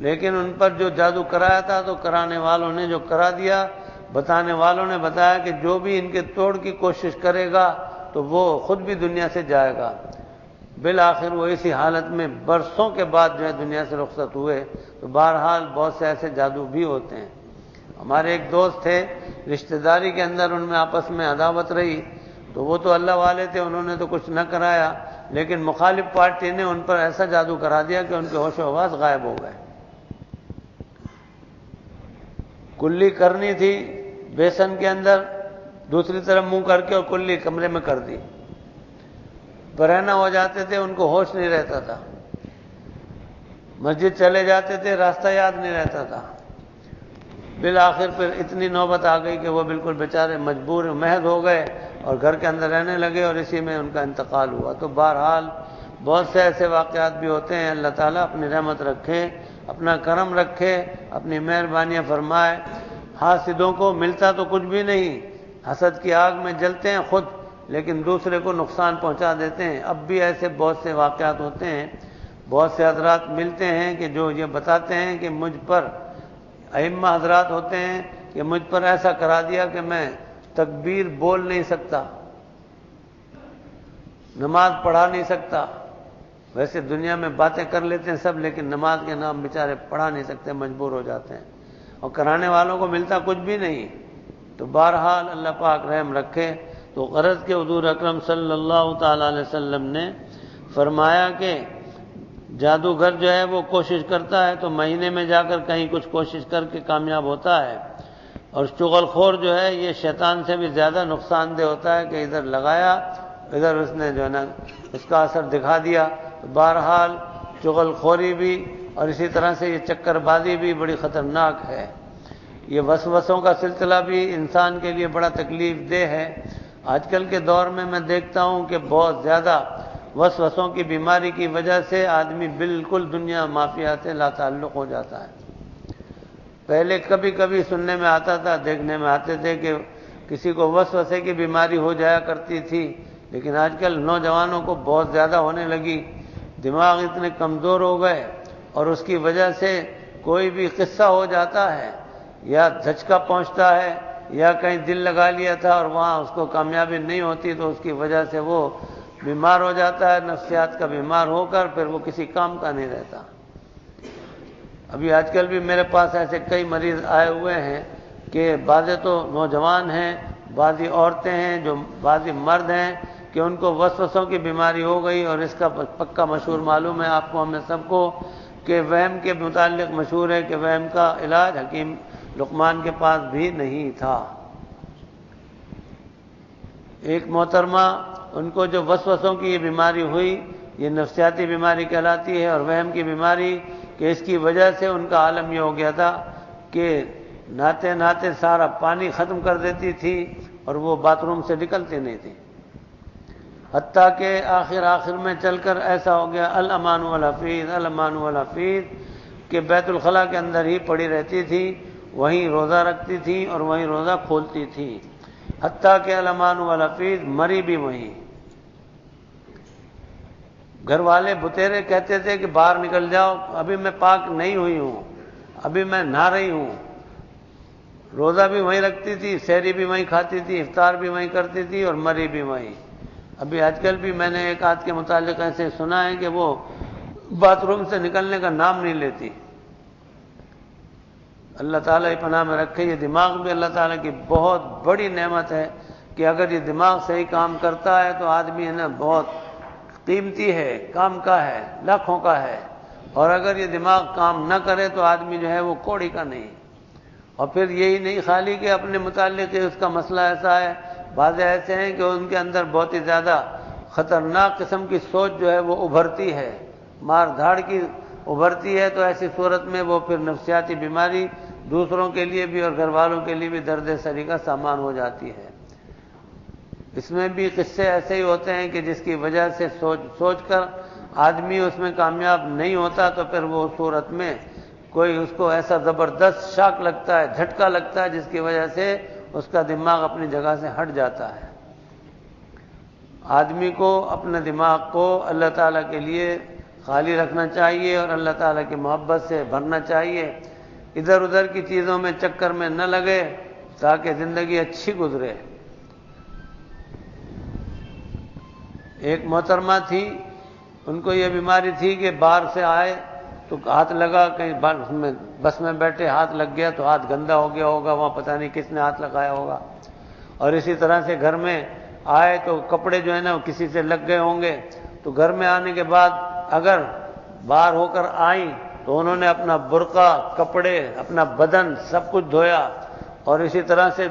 لیکن ان پر جو جادو کرایا تھا تو کرانے والوں نے جو کرا دیا، بتانے والوں نے بتایا کہ جو بھی ان کے توڑ کی کوشش کرے گا تو وہ خود بھی دنیا سے جائے گا۔ بالآخر وہ اسی حالت میں برسوں کے بعد جو ہے دنیا سے رخصت ہوئے۔ تو بہرحال بہت سے ایسے جادو بھی ہوتے ہیں۔ ہمارے ایک دوست تھے، رشتہ داری کے اندر ان میں آپس میں عداوت رہی، تو وہ تو اللہ والے تھے، انہوں نے تو کچھ نہ کرایا، لیکن مخالف پارٹی نے ان پر ایسا جادو کرا دیا کہ ان کے ہوش و حواس غائب ہو گئے۔ کلی کرنی تھی بیسن کے اندر، دوسری طرف منہ کر کے اور کلی کمرے میں کر دی۔ برہنہ ہو جاتے تھے، ان کو ہوش نہیں رہتا تھا، مسجد چلے جاتے تھے، راستہ یاد نہیں رہتا تھا۔ بالآخر پھر اتنی نوبت آ گئی کہ وہ بالکل بیچارے مجبور محض ہو گئے اور گھر کے اندر رہنے لگے، اور اسی میں ان کا انتقال ہوا۔ تو بہرحال بہت سے ایسے واقعات بھی ہوتے ہیں۔ اللہ تعالیٰ اپنی رحمت رکھے، اپنا کرم رکھے، اپنی مہربانیاں فرمائے۔ حاسدوں کو ملتا تو کچھ بھی نہیں، حسد کی آگ میں جلتے ہیں خود، لیکن دوسرے کو نقصان پہنچا دیتے ہیں۔ اب بھی ایسے بہت سے واقعات ہوتے ہیں، بہت سے حضرات ملتے ہیں کہ جو یہ بتاتے ہیں کہ مجھ پر، ائمہ حضرات ہوتے ہیں کہ مجھ پر ایسا کرا دیا کہ میں تکبیر بول نہیں سکتا، نماز پڑھا نہیں سکتا۔ ویسے دنیا میں باتیں کر لیتے ہیں سب، لیکن نماز کے نام بیچارے پڑھا نہیں سکتے، مجبور ہو جاتے ہیں، اور کرانے والوں کو ملتا کچھ بھی نہیں۔ تو بہرحال اللہ پاک رحم رکھے۔ تو غرض کے حضور اکرم صلی اللہ تعالی علیہ وسلم نے فرمایا کہ جادوگر جو ہے وہ کوشش کرتا ہے تو مہینے میں جا کر کہیں کچھ کوشش کر کے کامیاب ہوتا ہے، اور چغل خور جو ہے یہ شیطان سے بھی زیادہ نقصان دہ ہوتا ہے کہ ادھر لگایا، ادھر اس نے جو ہے نا اس کا اثر دکھا دیا۔ تو بہرحال چغل خوری بھی اور اسی طرح سے یہ چکر بازی بھی بڑی خطرناک ہے۔ یہ وسوسوں کا سلسلہ بھی انسان کے لیے بڑا تکلیف دہ ہے۔ آج کل کے دور میں دیکھتا ہوں کہ بہت زیادہ وسوسوں کی بیماری کی وجہ سے آدمی بالکل دنیا مافیا سے لا تعلق ہو جاتا ہے۔ پہلے کبھی کبھی سننے میں آتا تھا، دیکھنے میں آتے تھے کہ کسی کو وسوسے کی بیماری ہو جایا کرتی تھی، لیکن آج کل نوجوانوں کو بہت زیادہ ہونے لگی، دماغ اتنے کمزور ہو گئے، اور اس کی وجہ سے کوئی بھی قصہ ہو جاتا ہے یا دھچکا پہنچتا ہے یا کہیں دل لگا لیا تھا اور وہاں اس کو کامیابی نہیں ہوتی تو اس کی وجہ سے وہ بیمار ہو جاتا ہے، نفسیات کا بیمار ہو کر پھر وہ کسی کام کا نہیں رہتا۔ ابھی آج کل بھی میرے پاس ایسے کئی مریض آئے ہوئے ہیں کہ بعضے تو نوجوان ہیں، بعضی عورتیں ہیں، جو بعضی مرد ہیں کہ ان کو وسوسوں کی بیماری ہو گئی، اور اس کا پکا مشہور معلوم ہے آپ کو، ہمیں سب کو، کہ وہم کے متعلق مشہور ہے کہ وہم کا علاج حکیم لقمان کے پاس بھی نہیں تھا۔ ایک محترمہ، ان کو جو وسوسوں کی یہ بیماری ہوئی، یہ نفسیاتی بیماری کہلاتی ہے، اور وہم کی بیماری، کہ اس کی وجہ سے ان کا عالم یہ ہو گیا تھا کہ نہاتے نہاتے سارا پانی ختم کر دیتی تھی اور وہ باتھ روم سے نکلتے نہیں تھی، حتیٰ کہ آخر میں چل کر ایسا ہو گیا الامان والحفیظ الامان والحفیظ کہ بیت الخلاء کے اندر ہی پڑی رہتی تھی، وہیں روزہ رکھتی تھی اور وہیں روزہ کھولتی تھی، حتیٰ کہ الامان والحفیظ مری بھی وہیں۔ گھر والے بتیرے کہتے تھے کہ باہر نکل جاؤ، ابھی میں پاک نہیں ہوئی ہوں، ابھی میں نہا رہی ہوں۔ روزہ بھی وہیں رکھتی تھی، سحری بھی وہیں کھاتی تھی، افطار بھی وہیں کرتی تھی اور مری بھی وہیں۔ ابھی آج کل بھی میں نے ایک آدھ کے متعلق ایسے سنا ہے کہ وہ باتھ روم سے نکلنے کا نام نہیں لیتی۔ اللہ تعالیٰ ہی پناہ میں رکھے۔ یہ دماغ بھی اللہ تعالیٰ کی بہت بڑی نعمت ہے کہ اگر یہ دماغ صحیح کام کرتا ہے تو آدمی ہے نا بہت قیمتی ہے، کام کا ہے، لاکھوں کا ہے، اور اگر یہ دماغ کام نہ کرے تو آدمی جو ہے وہ کوڑی کا نہیں۔ اور پھر یہی نہیں خالی کہ اپنے متعلق اس کا مسئلہ ایسا ہے، بعض ایسے ہیں کہ ان کے اندر بہت ہی زیادہ خطرناک قسم کی سوچ جو ہے وہ ابھرتی ہے، مار دھاڑ کی ابھرتی ہے، تو ایسی صورت میں وہ پھر نفسیاتی بیماری دوسروں کے لیے بھی اور گھر والوں کے لیے بھی درد سری کا سامان ہو جاتی ہے۔ اس میں بھی قصے ایسے ہی ہوتے ہیں کہ جس کی وجہ سے سوچ کر آدمی اس میں کامیاب نہیں ہوتا، تو پھر وہ صورت میں کوئی اس کو ایسا زبردست شاک لگتا ہے، جھٹکا لگتا ہے، جس کی وجہ سے اس کا دماغ اپنی جگہ سے ہٹ جاتا ہے۔ آدمی کو اپنے دماغ کو اللہ تعالیٰ کے لیے خالی رکھنا چاہیے اور اللہ تعالیٰ کی محبت سے بھرنا چاہیے، ادھر ادھر کی چیزوں میں چکر میں نہ لگے تاکہ زندگی اچھی گزرے۔ ایک محترمہ تھی، ان کو یہ بیماری تھی کہ باہر سے آئے تو ہاتھ لگا، کہیں بس میں بیٹھے ہاتھ لگ گیا تو ہاتھ گندا ہو گیا ہوگا، وہاں پتہ نہیں کس نے ہاتھ لگایا ہوگا، اور اسی طرح سے گھر میں آئے تو کپڑے جو ہے نا کسی سے لگ گئے ہوں گے، تو گھر میں آنے کے بعد اگر باہر ہو کر آئیں تو انہوں نے اپنا برقع، کپڑے، اپنا بدن سب کچھ دھویا، اور اسی طرح سے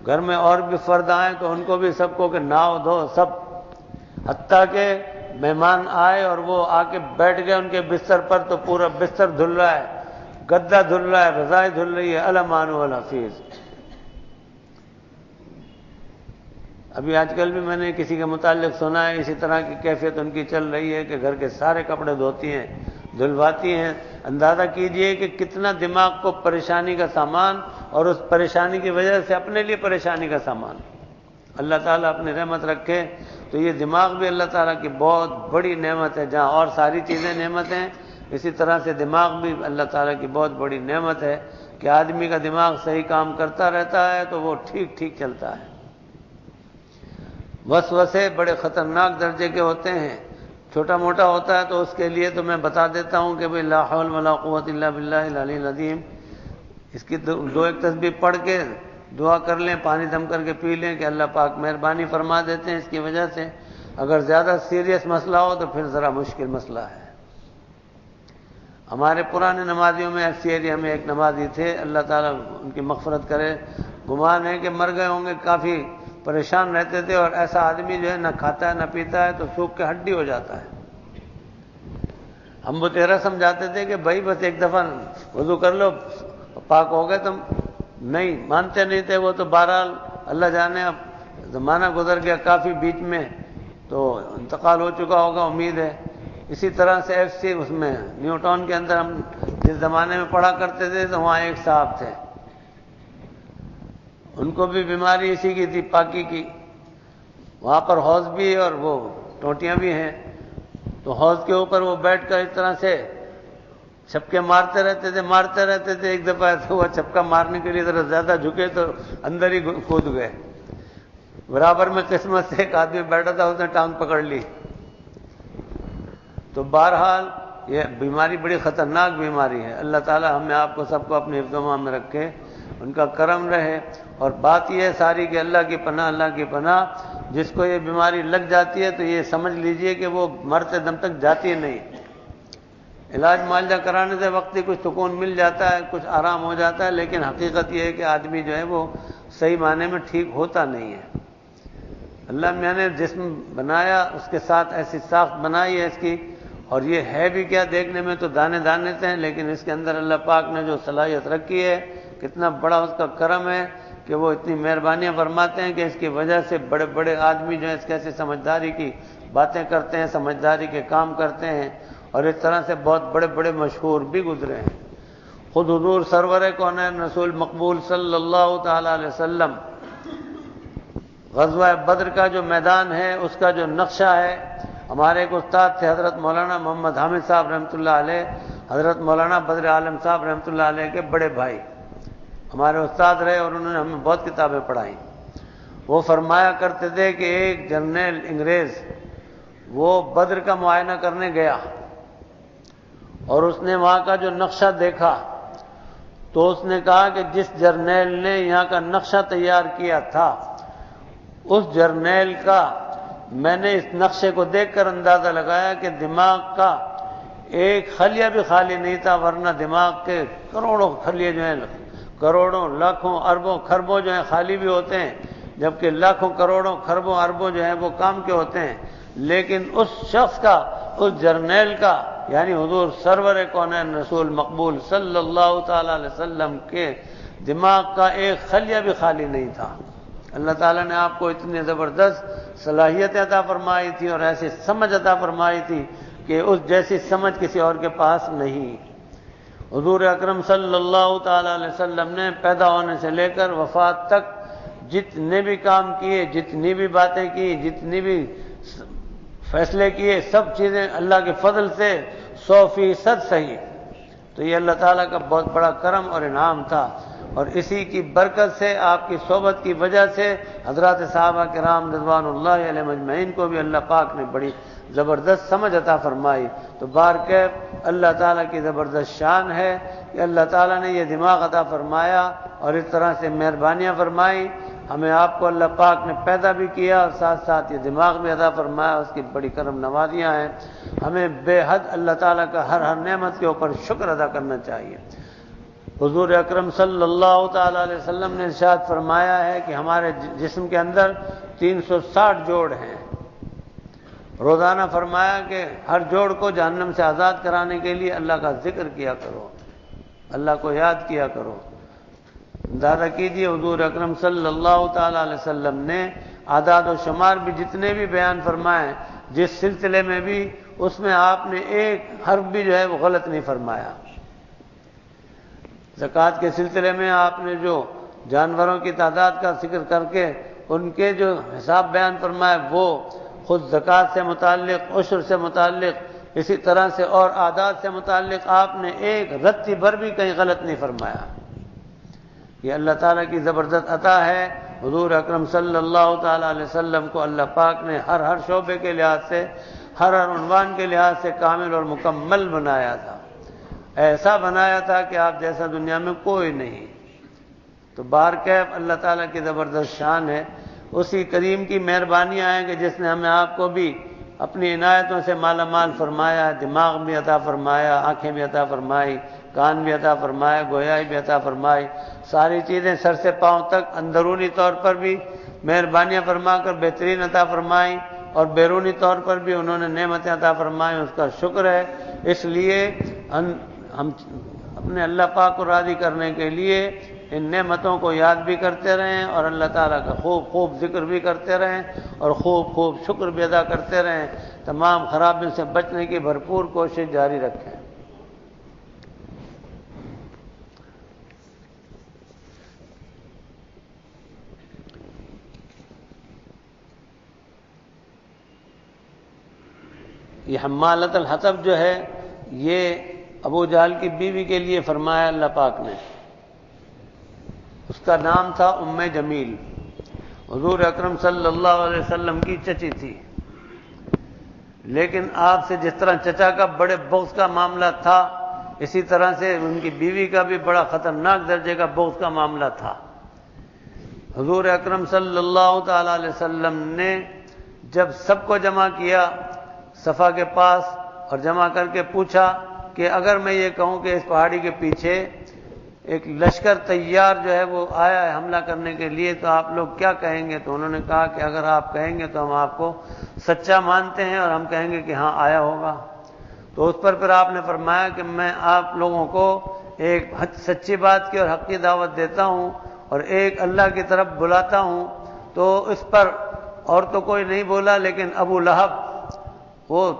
گھر میں اور بھی فرد آئیں تو ان کو بھی سب کو کہ نہاؤ دھو سب، حتیٰ کہ مہمان آئے اور وہ آ کے بیٹھ گئے ان کے بستر پر تو پورا بستر دھل رہا ہے، گدا دھل رہا ہے، رضائی دھل رہی ہے، الامان والحفیظ۔ ابھی آج کل بھی میں نے کسی کے متعلق سنا ہے اسی طرح کی کیفیت ان کی چل رہی ہے کہ گھر کے سارے کپڑے دھوتی ہیں، دھلواتی ہیں۔ اندازہ کیجئے کہ کتنا دماغ کو پریشانی کا سامان، اور اس پریشانی کی وجہ سے اپنے لیے پریشانی کا سامان۔ اللہ تعالیٰ اپنی رحمت رکھے تو یہ دماغ بھی اللہ تعالیٰ کی بہت بڑی نعمت ہے، جہاں اور ساری چیزیں نعمت ہیں، اسی طرح سے دماغ بھی اللہ تعالیٰ کی بہت بڑی نعمت ہے کہ آدمی کا دماغ صحیح کام کرتا رہتا ہے تو وہ ٹھیک ٹھیک چلتا ہے۔ وسوسے بڑے خطرناک درجے کے ہوتے ہیں، چھوٹا موٹا ہوتا ہے تو اس کے لیے تو میں بتا دیتا ہوں کہ بھئی لا حول ولا قوت الا باللہ العلی العظیم، اس کی دو ایک تسبیح پڑھ کے دعا کر لیں، پانی دم کر کے پی لیں کہ اللہ پاک مہربانی فرما دیتے ہیں اس کی وجہ سے۔ اگر زیادہ سیریس مسئلہ ہو تو پھر ذرا مشکل مسئلہ ہے۔ ہمارے پرانے نمازیوں میں ایسی ایریا میں ایک نمازی تھے، اللہ تعالیٰ ان کی مغفرت کرے، گمان ہے کہ مر گئے ہوں گے، کافی پریشان رہتے تھے، اور ایسا آدمی جو ہے نہ کھاتا ہے نہ پیتا ہے تو سوکھ کے ہڈی ہو جاتا ہے۔ ہم بتیرا سمجھاتے تھے کہ بھائی بس ایک دفعہ وضو کر لو پاک ہو گئے، تم نہیں مانتے نہیں تھے وہ تو۔ بہرحال اللہ جانے، اب زمانہ گزر گیا کافی، بیچ میں تو انتقال ہو چکا ہوگا امید ہے۔ اسی طرح سے ایف سی اس میں نیو ٹاؤن کے اندر ہم جس زمانے میں پڑھا کرتے تھے تو وہاں ایک صاحب تھے، ان کو بھی بیماری اسی کی تھی، پاکی کی۔ وہاں پر حوض بھی اور وہ ٹوٹیاں بھی ہیں، تو حوض کے اوپر وہ بیٹھ کر اس طرح سے چھپکے مارتے رہتے تھے۔ ایک دفعہ ایسا ہوا چھپکا مارنے کے لیے ذرا زیادہ جھکے تو اندر ہی کود گئے۔ برابر میں قسمت سے ایک آدمی بیٹھا تھا، اس نے ٹانگ پکڑ لی۔ تو بہرحال یہ بیماری بڑی خطرناک بیماری ہے۔ اللہ تعالی ہمیں آپ کو سب کو اپنے حفظ و امان میں رکھے، ان کا کرم رہے۔ اور بات یہ ہے ساری کہ اللہ کی پناہ، جس کو یہ بیماری لگ جاتی ہے تو یہ سمجھ لیجئے کہ وہ مرتے دم تک جاتی نہیں۔ علاج معالجہ کرانے سے وقتی کچھ سکون مل جاتا ہے، کچھ آرام ہو جاتا ہے، لیکن حقیقت یہ ہے کہ آدمی جو ہے وہ صحیح معنی میں ٹھیک ہوتا نہیں ہے۔ اللہ میاں نے جسم بنایا، اس کے ساتھ ایسی ساخت بنائی ہے اس کی، اور یہ ہے بھی کیا، دیکھنے میں تو دانے دانے سے ہیں، لیکن اس کے اندر اللہ پاک نے جو صلاحیت رکھی ہے، کتنا بڑا اس کا کرم ہے کہ وہ اتنی مہربانیاں فرماتے ہیں کہ اس کی وجہ سے بڑے بڑے آدمی جو ہیں اس کیسے سمجھداری کی باتیں کرتے ہیں، سمجھداری کے کام کرتے ہیں، اور اس طرح سے بہت بڑے بڑے مشہور بھی گزرے ہیں۔ خود حضور سرور کونین رسول مقبول صلی اللہ تعالی علیہ وسلم غزوہ بدر کا جو میدان ہے، اس کا جو نقشہ ہے، ہمارے ایک استاد تھے حضرت مولانا محمد حامد صاحب رحمۃ اللہ علیہ، حضرت مولانا بدر عالم صاحب رحمۃ اللہ علیہ کے بڑے بھائی ہمارے استاد رہے، اور انہوں نے ہمیں بہت کتابیں پڑھائیں۔ وہ فرمایا کرتے تھے کہ ایک جرنیل انگریز وہ بدر کا معائنہ کرنے گیا، اور اس نے وہاں کا جو نقشہ دیکھا تو اس نے کہا کہ جس جرنیل نے یہاں کا نقشہ تیار کیا تھا، اس جرنیل کا میں نے اس نقشے کو دیکھ کر اندازہ لگایا کہ دماغ کا ایک خلیہ بھی خالی نہیں تھا، ورنہ دماغ کے کروڑوں خلیے جو ہیں، کروڑوں لاکھوں اربوں خربوں جو ہیں خالی بھی ہوتے ہیں، جبکہ لاکھوں کروڑوں خربوں اربوں جو ہیں وہ کام کے ہوتے ہیں۔ لیکن اس شخص کا، اس جرنیل کا، یعنی حضور سرور کونین رسول مقبول صلی اللہ تعالی علیہ وسلم کے دماغ کا ایک خلیہ بھی خالی نہیں تھا۔ اللہ تعالیٰ نے آپ کو اتنی زبردست صلاحیت عطا فرمائی تھی اور ایسی سمجھ عطا فرمائی تھی کہ اس جیسی سمجھ کسی اور کے پاس نہیں۔ حضور اکرم صلی اللہ تعالی علیہ وسلم نے پیدا ہونے سے لے کر وفات تک جتنے بھی کام کیے، جتنی بھی باتیں کی، جتنی بھی فیصلے کیے، سب چیزیں اللہ کے فضل سے 100% صحیح۔ تو یہ اللہ تعالیٰ کا بہت بڑا کرم اور انعام تھا، اور اسی کی برکت سے، آپ کی صحبت کی وجہ سے حضرات صحابہ کرام رضوان اللہ علیہ مجمعین کو بھی اللہ پاک نے بڑی زبردست سمجھ عطا فرمائی۔ تو بارکیف اللہ تعالیٰ کی زبردست شان ہے کہ اللہ تعالیٰ نے یہ دماغ عطا فرمایا اور اس طرح سے مہربانیاں فرمائی۔ ہمیں آپ کو اللہ پاک نے پیدا بھی کیا اور ساتھ ساتھ یہ دماغ بھی عطا فرمایا، اس کی بڑی کرم نوازیاں ہیں۔ ہمیں بے حد اللہ تعالیٰ کا ہر نعمت کے اوپر شکر ادا کرنا چاہیے۔ حضور اکرم صلی اللہ تعالی علیہ وسلم نے ارشاد فرمایا ہے کہ ہمارے جسم کے اندر 360 جوڑ ہیں۔ روزانہ فرمایا کہ ہر جوڑ کو جہنم سے آزاد کرانے کے لیے اللہ کا ذکر کیا کرو، اللہ کو یاد کیا کرو۔ اندازہ کیجیے حضور اکرم صلی اللہ تعالی علیہ وسلم نے اعداد و شمار بھی جتنے بھی بیان فرمائے، جس سلسلے میں بھی، اس میں آپ نے ایک حرف بھی جو ہے وہ غلط نہیں فرمایا۔ زکوٰۃ کے سلسلے میں آپ نے جو جانوروں کی تعداد کا ذکر کر کے ان کے جو حساب بیان فرمائے، وہ خود زکوٰۃ سے متعلق، عشر سے متعلق، اسی طرح سے اور اعداد سے متعلق آپ نے ایک رتی بھر بھی کہیں غلط نہیں فرمایا۔ یہ اللہ تعالیٰ کی زبردست عطا ہے۔ حضور اکرم صلی اللہ تعالی علیہ وسلم کو اللہ پاک نے ہر شعبے کے لحاظ سے، ہر عنوان کے لحاظ سے کامل اور مکمل بنایا تھا۔ ایسا بنایا تھا کہ آپ جیسا دنیا میں کوئی نہیں۔ تو بارکیف اللہ تعالیٰ کی زبردست شان ہے، اسی کریم کی مہربانیاں ہیں کہ جس نے ہمیں آپ کو بھی اپنی عنایتوں سے مالا مال فرمایا، دماغ بھی عطا فرمایا، آنکھیں بھی عطا فرمائی، کان بھی عطا فرمایا، گویائی بھی عطا فرمائی، ساری چیزیں سر سے پاؤں تک اندرونی طور پر بھی مہربانیاں فرما کر بہترین عطا فرمائیں، اور بیرونی طور پر بھی انہوں نے نعمتیں عطا فرمائیں، اس کا شکر ہے۔ اس لیے ہم اپنے اللہ پاک کو راضی کرنے کے لیے ان نعمتوں کو یاد بھی کرتے رہیں اور اللہ تعالیٰ کا خوب خوب ذکر بھی کرتے رہیں اور خوب خوب شکر بھی ادا کرتے رہیں، تمام خرابیوں سے بچنے کی بھرپور کوشش جاری رکھیں۔ یہ حمالۃ الحطب جو ہے یہ ابو جہل کی بیوی کے لیے فرمایا اللہ پاک نے، اس کا نام تھا ام جمیل، حضور اکرم صلی اللہ علیہ وسلم کی چچی تھی، لیکن آپ سے جس طرح چچا کا بڑے بغض کا معاملہ تھا اسی طرح سے ان کی بیوی کا بھی بڑا خطرناک درجے کا بغض کا معاملہ تھا۔ حضور اکرم صلی اللہ تعالی علیہ وسلم نے جب سب کو جمع کیا صفا کے پاس اور جمع کر کے پوچھا کہ اگر میں یہ کہوں کہ اس پہاڑی کے پیچھے ایک لشکر تیار جو ہے وہ آیا ہے حملہ کرنے کے لیے تو آپ لوگ کیا کہیں گے؟ تو انہوں نے کہا کہ اگر آپ کہیں گے تو ہم آپ کو سچا مانتے ہیں اور ہم کہیں گے کہ ہاں آیا ہوگا۔ تو اس پر پھر آپ نے فرمایا کہ میں آپ لوگوں کو ایک سچی بات کی اور حق کی دعوت دیتا ہوں اور ایک اللہ کی طرف بلاتا ہوں۔ تو اس پر اور تو کوئی نہیں بولا، لیکن ابو لہب وہ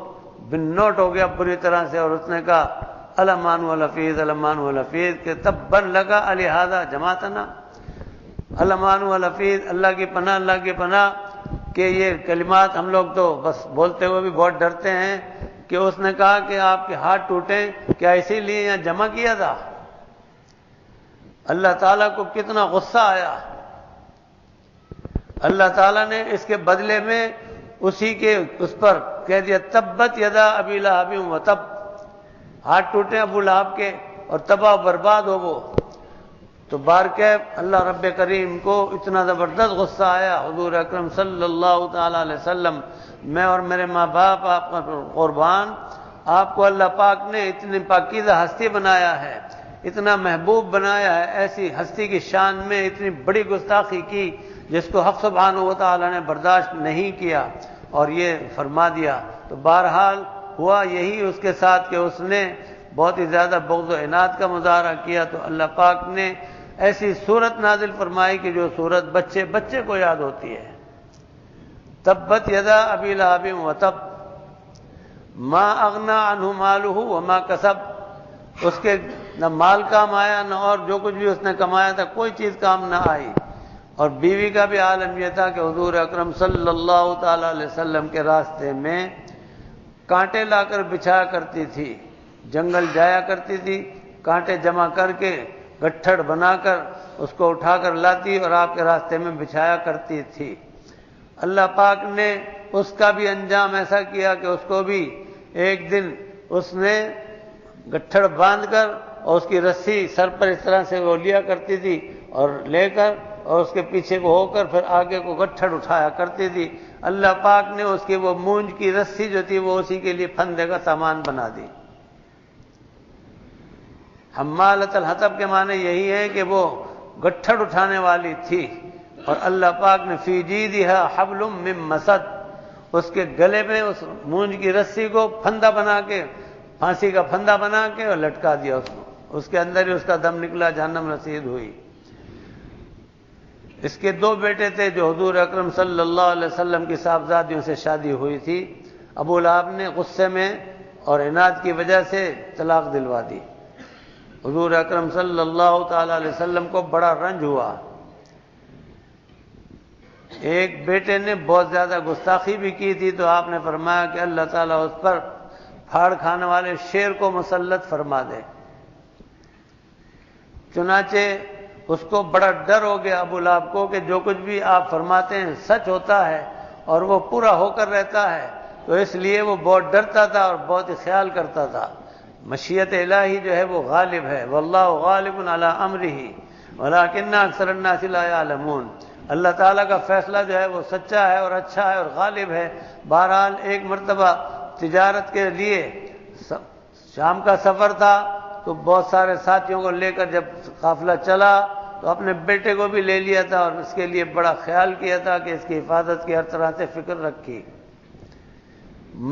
بن نوٹ ہو گیا بری طرح سے، اور اس نے کہا الامان والحفیظ الامان والحفیظ، کہ تب بن لگا الہذا جماعتنا، الامان والحفیظ، اللہ کی پناہ اللہ کی پناہ، کہ یہ کلمات ہم لوگ تو بس بولتے ہوئے بھی بہت ڈرتے ہیں کہ اس نے کہا کہ آپ کے ہاتھ ٹوٹیں، کیا اسی لیے یہاں جمع کیا تھا؟ اللہ تعالیٰ کو کتنا غصہ آیا، اللہ تعالیٰ نے اس کے بدلے میں اسی کے اس پر کہہ دیا تبت یدا ابی لہب وتب، ہاتھ ٹوٹے ابو لہب کے اور تباہ برباد ہو وہ۔ تو بارکیف اللہ رب کریم کو اتنا زبردست غصہ آیا، حضور اکرم صلی اللہ تعالی علیہ وسلم، میں اور میرے ماں باپ آپ کا قربان، آپ کو اللہ پاک نے اتنی پاکیزہ ہستی بنایا ہے، اتنا محبوب بنایا ہے، ایسی ہستی کی شان میں اتنی بڑی گستاخی کی جس کو حق سبحانہ و تعالی نے برداشت نہیں کیا اور یہ فرما دیا۔ تو بہرحال ہوا یہی اس کے ساتھ کہ اس نے بہت ہی زیادہ بغض و عناد کا مظاہرہ کیا، تو اللہ پاک نے ایسی صورت نازل فرمائی کہ جو صورت بچے بچے کو یاد ہوتی ہے، تبت یدا ابی لہب وتب ما اغنی عنہ مالہ وما کسب، اس کے نہ مال کام آیا نہ اور جو کچھ بھی اس نے کمایا تھا کوئی چیز کام نہ آئی۔ اور بیوی کا بھی عالم یہ تھا کہ حضور اکرم صلی اللہ تعالی علیہ وسلم کے راستے میں کانٹے لا کر بچھایا کرتی تھی، جنگل جایا کرتی تھی، کانٹے جمع کر کے گٹھڑ بنا کر اس کو اٹھا کر لاتی اور آپ کے راستے میں بچھایا کرتی تھی۔ اللہ پاک نے اس کا بھی انجام ایسا کیا کہ اس کو بھی ایک دن اس نے گٹھڑ باندھ کر اور اس کی رسی سر پر اس طرح سے وہ لیا کرتی تھی اور لے کر اور اس کے پیچھے کو ہو کر پھر آگے کو گٹھڑ اٹھایا کرتی تھی۔ اللہ پاک نے اس کی وہ مونج کی رسی جو تھی وہ اسی کے لیے پھندے کا سامان بنا دی۔ حمالۃ الحطب کے معنی یہی ہے کہ وہ گٹھڑ اٹھانے والی تھی، اور اللہ پاک نے فی جیدہا حبل من مسد، اس کے گلے میں اس مونج کی رسی کو پھندا بنا کے، پھانسی کا پھندا بنا کے اور لٹکا دیا اس کو، اس کے اندر ہی اس کا دم نکلا، جہنم رسید ہوئی۔ اس کے دو بیٹے تھے جو حضور اکرم صلی اللہ علیہ وسلم کی صاحبزادیوں سے شادی ہوئی تھی، ابو لہب نے غصے میں اور عناد کی وجہ سے طلاق دلوا دی۔ حضور اکرم صلی اللہ تعالی علیہ وسلم کو بڑا رنج ہوا۔ ایک بیٹے نے بہت زیادہ گستاخی بھی کی تھی تو آپ نے فرمایا کہ اللہ تعالیٰ اس پر پھاڑ کھانے والے شیر کو مسلط فرما دے۔ چنانچہ اس کو بڑا ڈر ہو گیا ابو لہب کو کہ جو کچھ بھی آپ فرماتے ہیں سچ ہوتا ہے اور وہ پورا ہو کر رہتا ہے، تو اس لیے وہ بہت ڈرتا تھا اور بہت ہی خیال کرتا تھا۔ مشیت الہی جو ہے وہ غالب ہے، واللہ غالب علی امرہ ولکن اکثر الناس لا یعلمون، اللہ تعالیٰ کا فیصلہ جو ہے وہ سچا ہے اور اچھا ہے اور غالب ہے۔ بہرحال ایک مرتبہ تجارت کے لیے شام کا سفر تھا تو بہت سارے ساتھیوں کو لے کر جب قافلہ چلا تو اپنے بیٹے کو بھی لے لیا تھا اور اس کے لیے بڑا خیال کیا تھا کہ اس کی حفاظت کی ہر طرح سے فکر رکھی۔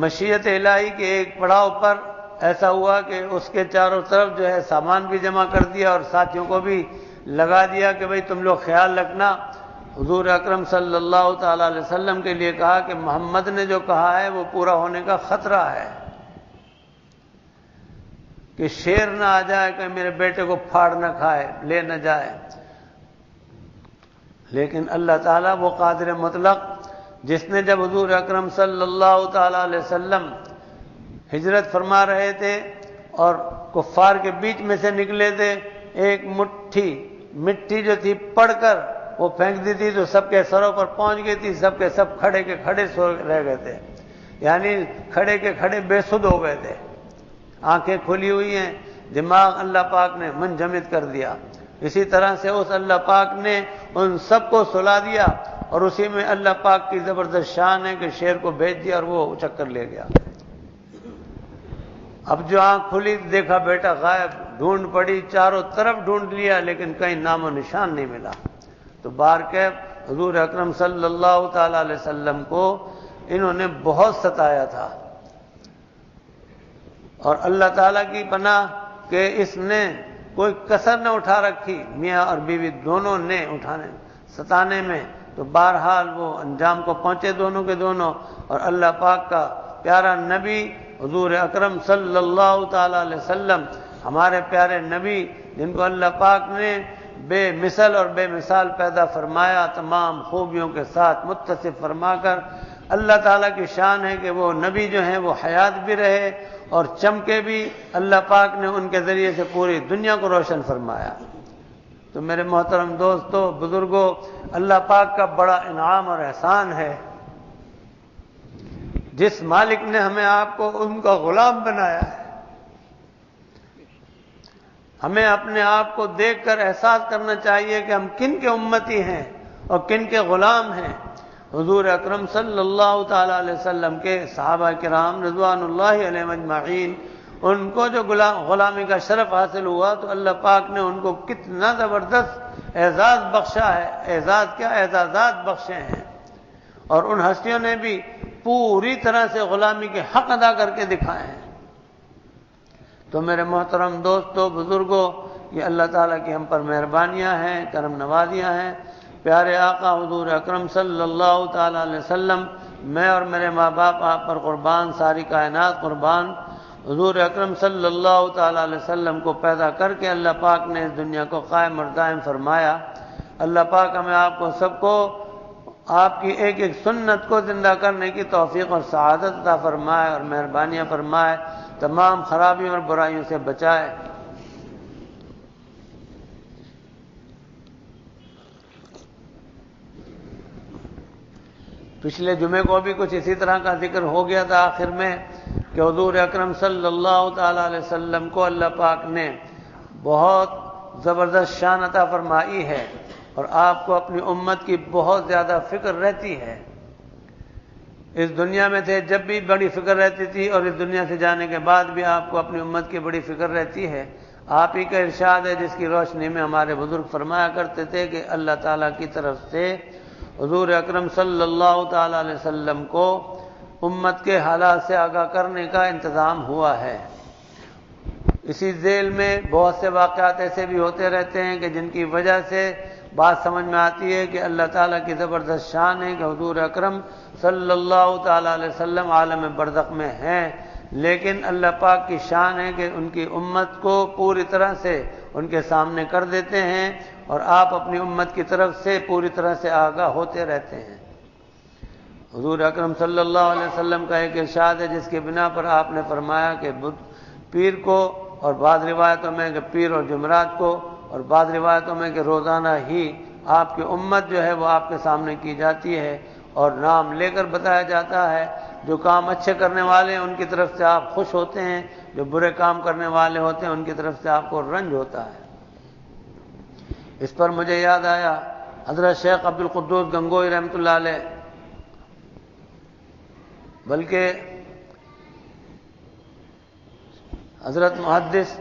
مشیت الہی کے ایک پڑاؤ پر ایسا ہوا کہ اس کے چاروں طرف جو ہے سامان بھی جمع کر دیا اور ساتھیوں کو بھی لگا دیا کہ بھئی تم لوگ خیال رکھنا، حضور اکرم صلی اللہ تعالی علیہ وسلم کے لیے کہا کہ محمد نے جو کہا ہے وہ پورا ہونے کا خطرہ ہے، کہ شیر نہ آ جائے کہ میرے بیٹے کو پھاڑ نہ کھائے، لے نہ جائے۔ لیکن اللہ تعالیٰ وہ قادر مطلق، جس نے جب حضور اکرم صلی اللہ تعالی علیہ وسلم ہجرت فرما رہے تھے اور کفار کے بیچ میں سے نکلے تھے، ایک مٹھی مٹی جو تھی پڑ کر وہ پھینک دی تھی تو سب کے سروں پر پہنچ گئی تھی، سب کے سب کھڑے کے کھڑے سو رہ گئے تھے، یعنی کھڑے کے کھڑے بے سدھ ہو گئے تھے، آنکھیں کھلی ہوئی ہیں، دماغ اللہ پاک نے منجمد کر دیا۔ اسی طرح سے اس اللہ پاک نے ان سب کو سلا دیا، اور اسی میں اللہ پاک کی زبردست شان ہے کہ شیر کو بھیج دیا اور وہ چکر لے گیا۔ اب جو آنکھ کھلی دیکھا بیٹا غائب، ڈھونڈ پڑی، چاروں طرف ڈھونڈ لیا لیکن کہیں نام و نشان نہیں ملا۔ تو بارکیف حضور اکرم صلی اللہ تعالی علیہ وسلم کو انہوں نے بہت ستایا تھا، اور اللہ تعالیٰ کی پناہ کہ اس نے کوئی کسر نہ اٹھا رکھی، میاں اور بیوی دونوں نے ستانے میں، تو بہرحال وہ انجام کو پہنچے دونوں کے دونوں۔ اور اللہ پاک کا پیارا نبی حضور اکرم صلی اللہ تعالی علیہ وسلم، ہمارے پیارے نبی جن کو اللہ پاک نے بے مثل اور بے مثال پیدا فرمایا، تمام خوبیوں کے ساتھ متصف فرما کر، اللہ تعالیٰ کی شان ہے کہ وہ نبی جو ہیں وہ حیات بھی رہے اور چمکے بھی، اللہ پاک نے ان کے ذریعے سے پوری دنیا کو روشن فرمایا۔ تو میرے محترم دوستو، بزرگوں، اللہ پاک کا بڑا انعام اور احسان ہے، جس مالک نے ہمیں آپ کو ان کا غلام بنایا ہے۔ ہمیں اپنے آپ کو دیکھ کر احساس کرنا چاہیے کہ ہم کن کے امتی ہیں اور کن کے غلام ہیں۔ حضور اکرم صلی اللہ تعالی علیہ وسلم کے صحابہ کرام رضوان اللہ علیہم اجمعین، ان کو جو غلامی کا شرف حاصل ہوا تو اللہ پاک نے ان کو کتنا زبردست اعزاز بخشا ہے، اعزاز کیا اعزازات بخشے ہیں، اور ان ہستیوں نے بھی پوری طرح سے غلامی کے حق ادا کر کے دکھائے ہیں۔ تو میرے محترم دوستو، بزرگوں، یہ اللہ تعالیٰ کی ہم پر مہربانیاں ہیں، کرم نوازیاں ہیں۔ پیارے آقا حضور اکرم صلی اللہ تعالی علیہ وسلم، میں اور میرے ماں باپ آپ پر قربان، ساری کائنات قربان۔ حضور اکرم صلی اللہ تعالی علیہ وسلم کو پیدا کر کے اللہ پاک نے اس دنیا کو قائم اور دائم فرمایا۔ اللہ پاک ہمیں آپ کو سب کو آپ کی ایک ایک سنت کو زندہ کرنے کی توفیق اور سعادت عطا فرمائے اور مہربانیاں فرمائے، تمام خرابیوں اور برائیوں سے بچائے۔ پچھلے جمعے کو بھی کچھ اسی طرح کا ذکر ہو گیا تھا آخر میں، کہ حضور اکرم صلی اللہ تعالی علیہ وسلم کو اللہ پاک نے بہت زبردست شان عطا فرمائی ہے، اور آپ کو اپنی امت کی بہت زیادہ فکر رہتی ہے۔ اس دنیا میں تھے جب بھی بڑی فکر رہتی تھی، اور اس دنیا سے جانے کے بعد بھی آپ کو اپنی امت کی بڑی فکر رہتی ہے۔ آپ ہی کا ارشاد ہے جس کی روشنی میں ہمارے بزرگ فرمایا کرتے تھے کہ اللہ تعالیٰ کی طرف سے حضور اکرم صلی اللہ تعالی علیہ وسلم کو امت کے حالات سے آگاہ کرنے کا انتظام ہوا ہے۔ اسی ذیل میں بہت سے واقعات ایسے بھی ہوتے رہتے ہیں کہ جن کی وجہ سے بات سمجھ میں آتی ہے کہ اللہ تعالیٰ کی زبردست شان ہے کہ حضور اکرم صلی اللہ تعالی علیہ وسلم عالم برزخ میں ہیں، لیکن اللہ پاک کی شان ہے کہ ان کی امت کو پوری طرح سے ان کے سامنے کر دیتے ہیں، اور آپ اپنی امت کی طرف سے پوری طرح سے آگاہ ہوتے رہتے ہیں۔ حضور اکرم صلی اللہ علیہ وسلم کا ایک ارشاد ہے جس کی بنا پر آپ نے فرمایا کہ پیر کو، اور بعض روایتوں میں کہ پیر اور جمعرات کو، اور بعض روایتوں میں کہ روزانہ ہی آپ کی امت جو ہے وہ آپ کے سامنے کی جاتی ہے، اور نام لے کر بتایا جاتا ہے۔ جو کام اچھے کرنے والے ہیں ان کی طرف سے آپ خوش ہوتے ہیں، جو برے کام کرنے والے ہوتے ہیں ان کی طرف سے آپ کو رنج ہوتا ہے۔ اس پر مجھے یاد آیا حضرت شیخ عبد القدوس گنگوئی رحمۃ اللہ علیہ، بلکہ حضرت محدث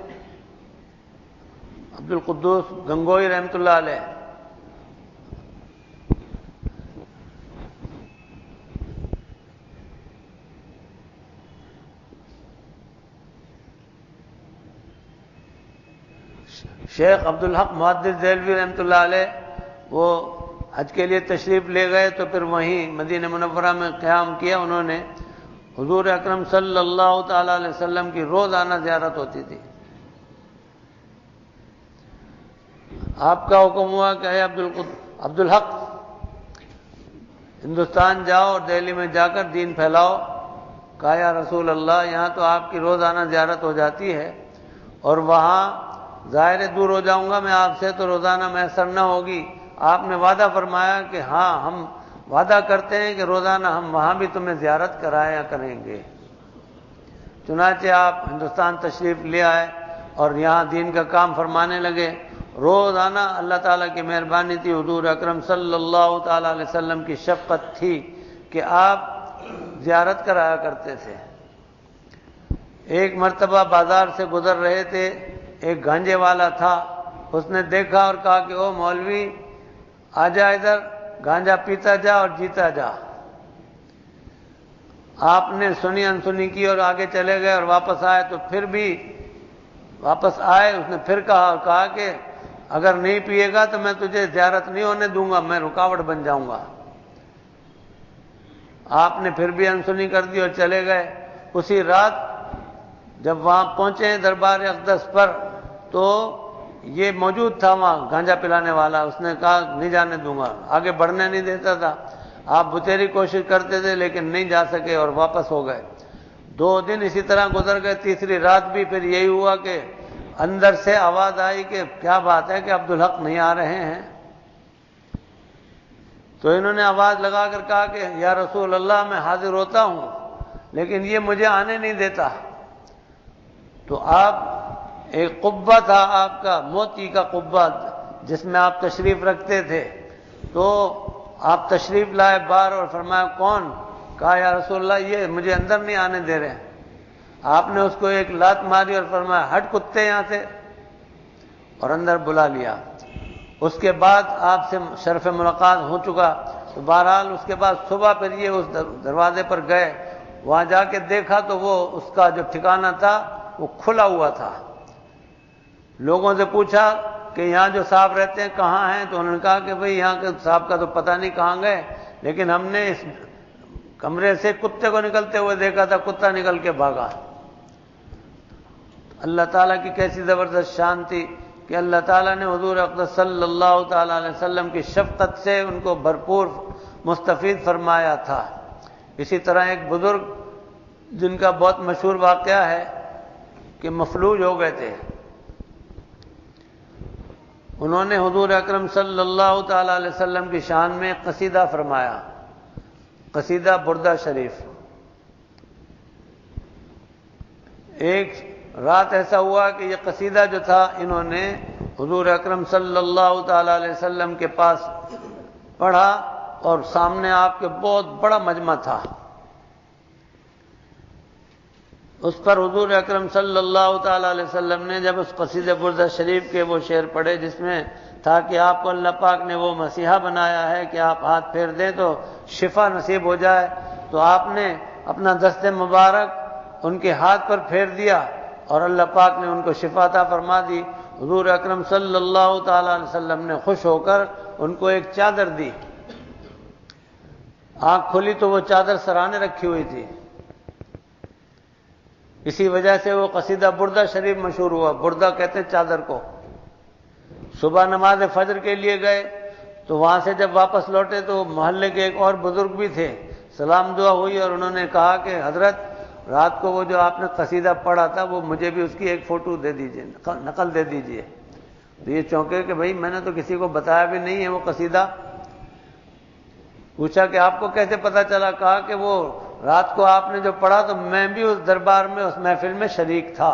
عبد القدوس گنگوئی رحمۃ اللہ علیہ شیخ عبدالحق محدث دہلوی رحمۃ اللہ علیہ وہ حج کے لیے تشریف لے گئے تو پھر وہیں مدینہ منورہ میں قیام کیا انہوں نے. حضور اکرم صلی اللہ تعالی علیہ وسلم کی روزانہ زیارت ہوتی تھی. آپ کا حکم ہوا کہ اے عبدالحق ہندوستان جاؤ اور دہلی میں جا کر دین پھیلاؤ. کہا یا رسول اللہ یہاں تو آپ کی روزانہ زیارت ہو جاتی ہے اور وہاں ظاہر دور ہو جاؤں گا میں آپ سے تو روزانہ میسر نہ ہوگی. آپ نے وعدہ فرمایا کہ ہاں ہم وعدہ کرتے ہیں کہ روزانہ ہم وہاں بھی تمہیں زیارت کرایا کریں گے. چنانچہ آپ ہندوستان تشریف لے آئے اور یہاں دین کا کام فرمانے لگے. روزانہ اللہ تعالیٰ کی مہربانی تھی, حضور اکرم صلی اللہ تعالیٰ علیہ وسلم کی شفقت تھی کہ آپ زیارت کرایا کرتے تھے. ایک مرتبہ بازار سے گزر رہے تھے, ایک گانجے والا تھا, اس نے دیکھا اور کہا کہ او مولوی آ جا ادھر, گانجا پیتا جا اور جیتا جا. آپ نے سنی انسنی کی اور آگے چلے گئے اور واپس آئے تو پھر بھی واپس آئے. اس نے پھر کہا کہ اگر نہیں پیے گا تو میں تجھے زیارت نہیں ہونے دوں گا, میں رکاوٹ بن جاؤں گا. آپ نے پھر بھی انسنی کر دی اور چلے گئے. اسی رات جب وہاں پہنچے دربار اقدس پر تو یہ موجود تھا وہاں گانجا پلانے والا. اس نے کہا نہیں جانے دوں گا, آگے بڑھنے نہیں دیتا تھا. آپ بتیری کوشش کرتے تھے لیکن نہیں جا سکے اور واپس ہو گئے. 2 دن اسی طرح گزر گئے. تیسری رات بھی پھر یہی ہوا کہ اندر سے آواز آئی کہ کیا بات ہے کہ عبدالحق نہیں آ رہے ہیں. تو انہوں نے آواز لگا کر کہا کہ یا رسول اللہ میں حاضر ہوتا ہوں لیکن یہ مجھے آنے نہیں دیتا. تو آپ ایک قبہ تھا آپ کا, موتی کا قبہ جس میں آپ تشریف رکھتے تھے, تو آپ تشریف لائے باہر اور فرمایا کون؟ کہا یا رسول اللہ یہ مجھے اندر نہیں آنے دے رہے. آپ نے اس کو ایک لات ماری اور فرمایا ہٹ کتے یہاں سے, اور اندر بلا لیا. اس کے بعد آپ سے شرف ملاقات ہو چکا. تو بہرحال اس کے بعد صبح پھر یہ اس دروازے پر گئے, وہاں جا کے دیکھا تو وہ اس کا جو ٹھکانہ تھا وہ کھلا ہوا تھا. لوگوں سے پوچھا کہ یہاں جو صاحب رہتے ہیں کہاں ہیں؟ تو انہوں نے کہا کہ بھئی یہاں کے صاحب کا تو پتہ نہیں کہاں گئے, لیکن ہم نے اس کمرے سے کتے کو نکلتے ہوئے دیکھا تھا, کتا نکل کے بھاگا. اللہ تعالیٰ کی کیسی زبردست شان تھی کہ اللہ تعالیٰ نے حضور اقدس صلی اللہ تعالیٰ علیہ وسلم کی شفقت سے ان کو بھرپور مستفید فرمایا تھا. اسی طرح ایک بزرگ جن کا بہت مشہور واقعہ ہے کہ مفلوج ہو گئے تھے, انہوں نے حضور اکرم صلی اللہ تعالیٰ علیہ وسلم کی شان میں قصیدہ فرمایا, قصیدہ بردہ شریف. ایک رات ایسا ہوا کہ یہ قصیدہ جو تھا انہوں نے حضور اکرم صلی اللہ تعالیٰ علیہ وسلم کے پاس پڑھا اور سامنے آپ کے بہت بڑا مجمع تھا. اس پر حضور اکرم صلی اللہ تعالیٰ علیہ وسلم نے جب اس قصیدہ بردہ شریف کے وہ شعر پڑھے جس میں تھا کہ آپ کو اللہ پاک نے وہ مسیحا بنایا ہے کہ آپ ہاتھ پھیر دیں تو شفا نصیب ہو جائے, تو آپ نے اپنا دست مبارک ان کے ہاتھ پر پھیر دیا اور اللہ پاک نے ان کو شفا عطا فرما دی. حضور اکرم صلی اللہ تعالیٰ علیہ وسلم نے خوش ہو کر ان کو ایک چادر دی. آنکھ کھلی تو وہ چادر سرانے رکھی ہوئی تھی. اسی وجہ سے وہ قصیدہ بردہ شریف مشہور ہوا. بردہ کہتے ہیں چادر کو. صبح نماز فجر کے لیے گئے تو وہاں سے جب واپس لوٹے تو محلے کے ایک اور بزرگ بھی تھے. سلام دعا ہوئی اور انہوں نے کہا کہ حضرت رات کو وہ جو آپ نے قصیدہ پڑھا تھا وہ مجھے بھی اس کی ایک فوٹو دے دیجئے, نقل دے دیجئے. تو یہ چونکے کہ بھئی میں نے تو کسی کو بتایا بھی نہیں ہے وہ قصیدہ. پوچھا کہ آپ کو کیسے پتا چلا؟ کہا کہ وہ رات کو آپ نے جو پڑھا تو میں بھی اس دربار میں اس محفل میں شریک تھا.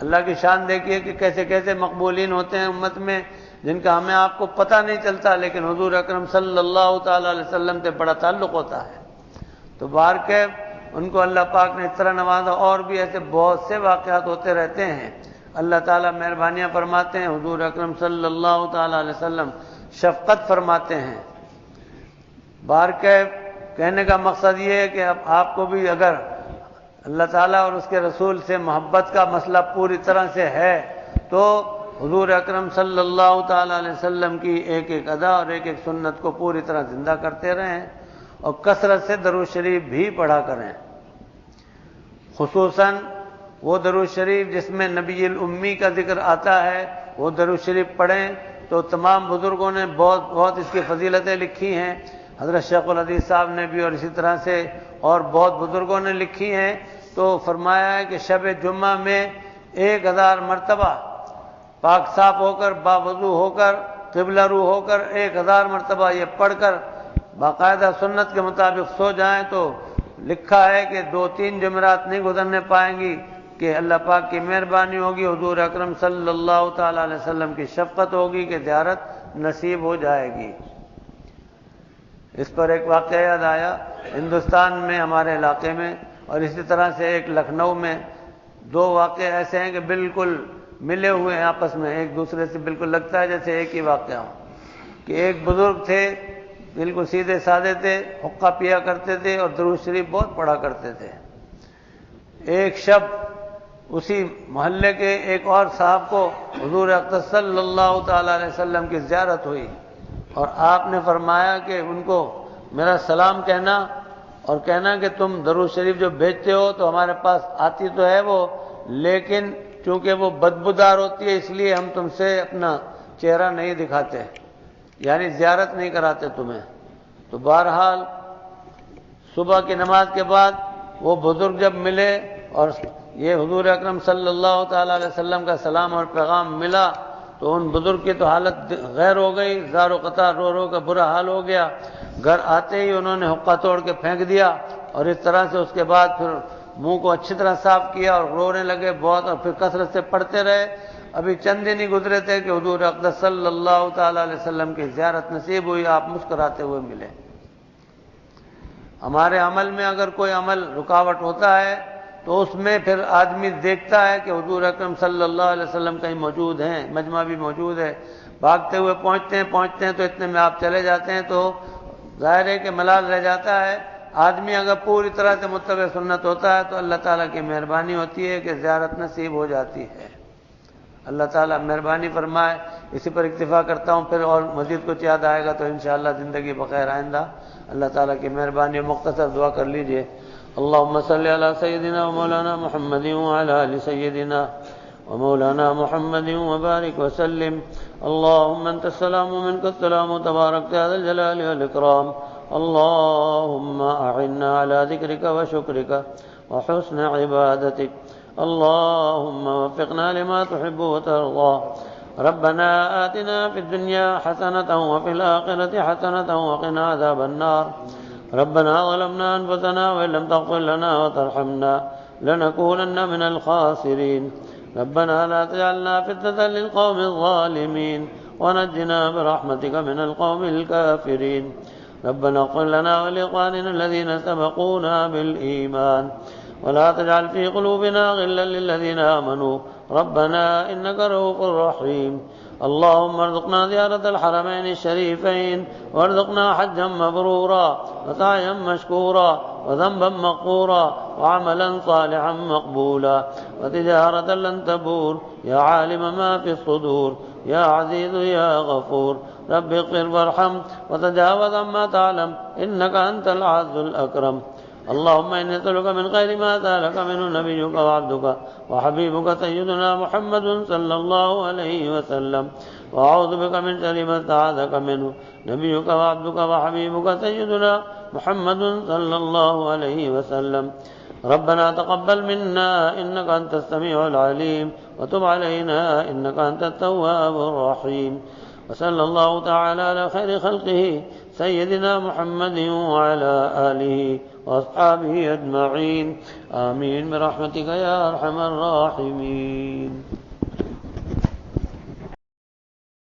اللہ کی شان دیکھیے کہ کیسے کیسے مقبولین ہوتے ہیں امت میں جن کا ہمیں آپ کو پتہ نہیں چلتا, لیکن حضور اکرم صلی اللہ تعالیٰ علیہ وسلم سے بڑا تعلق ہوتا ہے. تو باہر کے ان کو اللہ پاک نے اس طرح نوازا. اور بھی ایسے بہت سے واقعات ہوتے رہتے ہیں. اللہ تعالیٰ مہربانیاں فرماتے ہیں. حضور اکرم صلی اللہ تعالیٰ علیہ وسلم شفقت فرماتے ہیں. باہر کے کہنے کا مقصد یہ ہے کہ اب آپ کو بھی اگر اللہ تعالیٰ اور اس کے رسول سے محبت کا مسئلہ پوری طرح سے ہے تو حضور اکرم صلی اللہ تعالی علیہ وسلم کی ایک ایک ادا اور ایک ایک سنت کو پوری طرح زندہ کرتے رہیں اور کثرت سے درود شریف بھی پڑھا کریں، خصوصاً وہ درود شریف جس میں نبی الامی کا ذکر آتا ہے وہ درود شریف پڑھیں۔ تو تمام بزرگوں نے بہت اس کی فضیلتیں لکھی ہیں، حضرت شیخ الحدیث صاحب نے بھی اور اسی طرح سے اور بہت بزرگوں نے لکھی ہیں۔ تو فرمایا ہے کہ شب جمعہ میں 1000 مرتبہ پاک صاف ہو کر باوضو ہو کر قبلہ رو ہو کر 1000 مرتبہ یہ پڑھ کر باقاعدہ سنت کے مطابق سو جائیں تو لکھا ہے کہ 2-3 جمعرات نہیں گزرنے پائیں گی کہ اللہ پاک کی مہربانی ہوگی، حضور اکرم صلی اللہ تعالی علیہ وسلم کی شفقت ہوگی کہ زیارت نصیب ہو جائے گی۔ اس پر ایک واقعہ یاد آیا، ہندوستان میں ہمارے علاقے میں اور اسی طرح سے ایک لکھنؤ میں 2 واقعے ایسے ہیں کہ بالکل ملے ہوئے ہیں آپس میں، ایک دوسرے سے بالکل لگتا ہے جیسے ایک ہی واقعہ ہو، کہ ایک بزرگ تھے بالکل سیدھے سادے تھے، حقہ پیا کرتے تھے اور درود شریف بہت پڑھا کرتے تھے۔ ایک شب اسی محلے کے ایک اور صاحب کو حضور اکرم صلی اللہ تعالی علیہ وسلم کی زیارت ہوئی اور آپ نے فرمایا کہ ان کو میرا سلام کہنا اور کہنا کہ تم درود شریف جو بھیجتے ہو تو ہمارے پاس آتی تو ہے وہ، لیکن چونکہ وہ بدبودار ہوتی ہے اس لیے ہم تم سے اپنا چہرہ نہیں دکھاتے، یعنی زیارت نہیں کراتے تمہیں۔ تو بہرحال صبح کی نماز کے بعد وہ بزرگ جب ملے اور یہ حضور اکرم صلی اللہ تعالی علیہ وسلم کا سلام اور پیغام ملا تو ان بزرگ کی تو حالت غیر ہو گئی، زار و قطار رو رو کا برا حال ہو گیا۔ گھر آتے ہی انہوں نے حقہ توڑ کے پھینک دیا اور اس طرح سے اس کے بعد پھر منہ کو اچھی طرح صاف کیا اور رونے لگے بہت اور پھر کثرت سے پڑھتے رہے۔ ابھی چند دن ہی گزرے تھے کہ حضور اکرم صلی اللہ تعالی علیہ وسلم کی زیارت نصیب ہوئی، آپ مسکراتے ہوئے ملے۔ ہمارے عمل میں اگر کوئی عمل رکاوٹ ہوتا ہے تو اس میں پھر آدمی دیکھتا ہے کہ حضور اکرم صلی اللہ علیہ وسلم کہیں موجود ہیں، مجمع بھی موجود ہے، بھاگتے ہوئے پہنچتے ہیں تو اتنے میں آپ چلے جاتے ہیں تو ظاہر ہے کہ ملال رہ جاتا ہے۔ آدمی اگر پوری طرح سے متبع سنت ہوتا ہے تو اللہ تعالیٰ کی مہربانی ہوتی ہے کہ زیارت نصیب ہو جاتی ہے۔ اللہ تعالیٰ مہربانی فرمائے۔ اسی پر اکتفا کرتا ہوں، پھر اور مزید کچھ یاد آئے گا تو انشاءاللہ زندگی بخیر آئندہ اللہ تعالیٰ کی مہربانی۔ مختصر دعا کر لیجئے۔ اللهم صل على سيدنا ومولانا محمد وعلى آل سيدنا ومولانا محمد وبارك وسلم۔ اللهم انت السلام ومنك السلام تبارك يا ذا الجلال والإكرام۔ اللهم أعنا على ذكرك وشكرك وحسن عبادتك۔ اللهم وفقنا لما تحب وترضى۔ ربنا آتنا في الدنيا حسنة وفي الآخرة حسنة وقنا عذاب النار۔ ربنا ظلمنا أنفسنا وإن لم تغفر لنا وترحمنا لنكونن من الخاسرين۔ ربنا لا تجعلنا فتنة للقوم الظالمين ونجنا برحمتك من القوم الكافرين۔ ربنا اغفر لنا ولإخواننا الذين سبقونا بالإيمان ولا تجعل في قلوبنا غلا للذين آمنوا ربنا إنك رؤوف رحيم۔ اللهم ارزقنا زيارة الحرمين الشريفين وارزقنا حجا مبرورا وسعيا مشكورا وذنبا مغفورا وعملا صالحا مقبولا وتجارة لن تبور يا عالم ما في الصدور يا عزيز يا غفور۔ رب اغفر وارحم وتجاوز عما تعلم إنك أنت العز الأكرم۔ اللهم إني أسألك من خير ما سألك منه نبيك وعبدك وحبيبك سيدنا محمد صلى الله عليه وسلم، وأعوذ بك من شر ما استعاذك منه نبيك وعبدك وحبيبك سيدنا محمد صلى الله عليه وسلم۔ ربنا تقبل منا إنك أنت السميع العليم وتب علينا إنك أنت التواب الرحيم۔ وصلى الله تعالى على خير خلقه سيدنا محمد وعلى آله وأصحابه أجمعين، آمين برحمتك يا أرحم الراحمين۔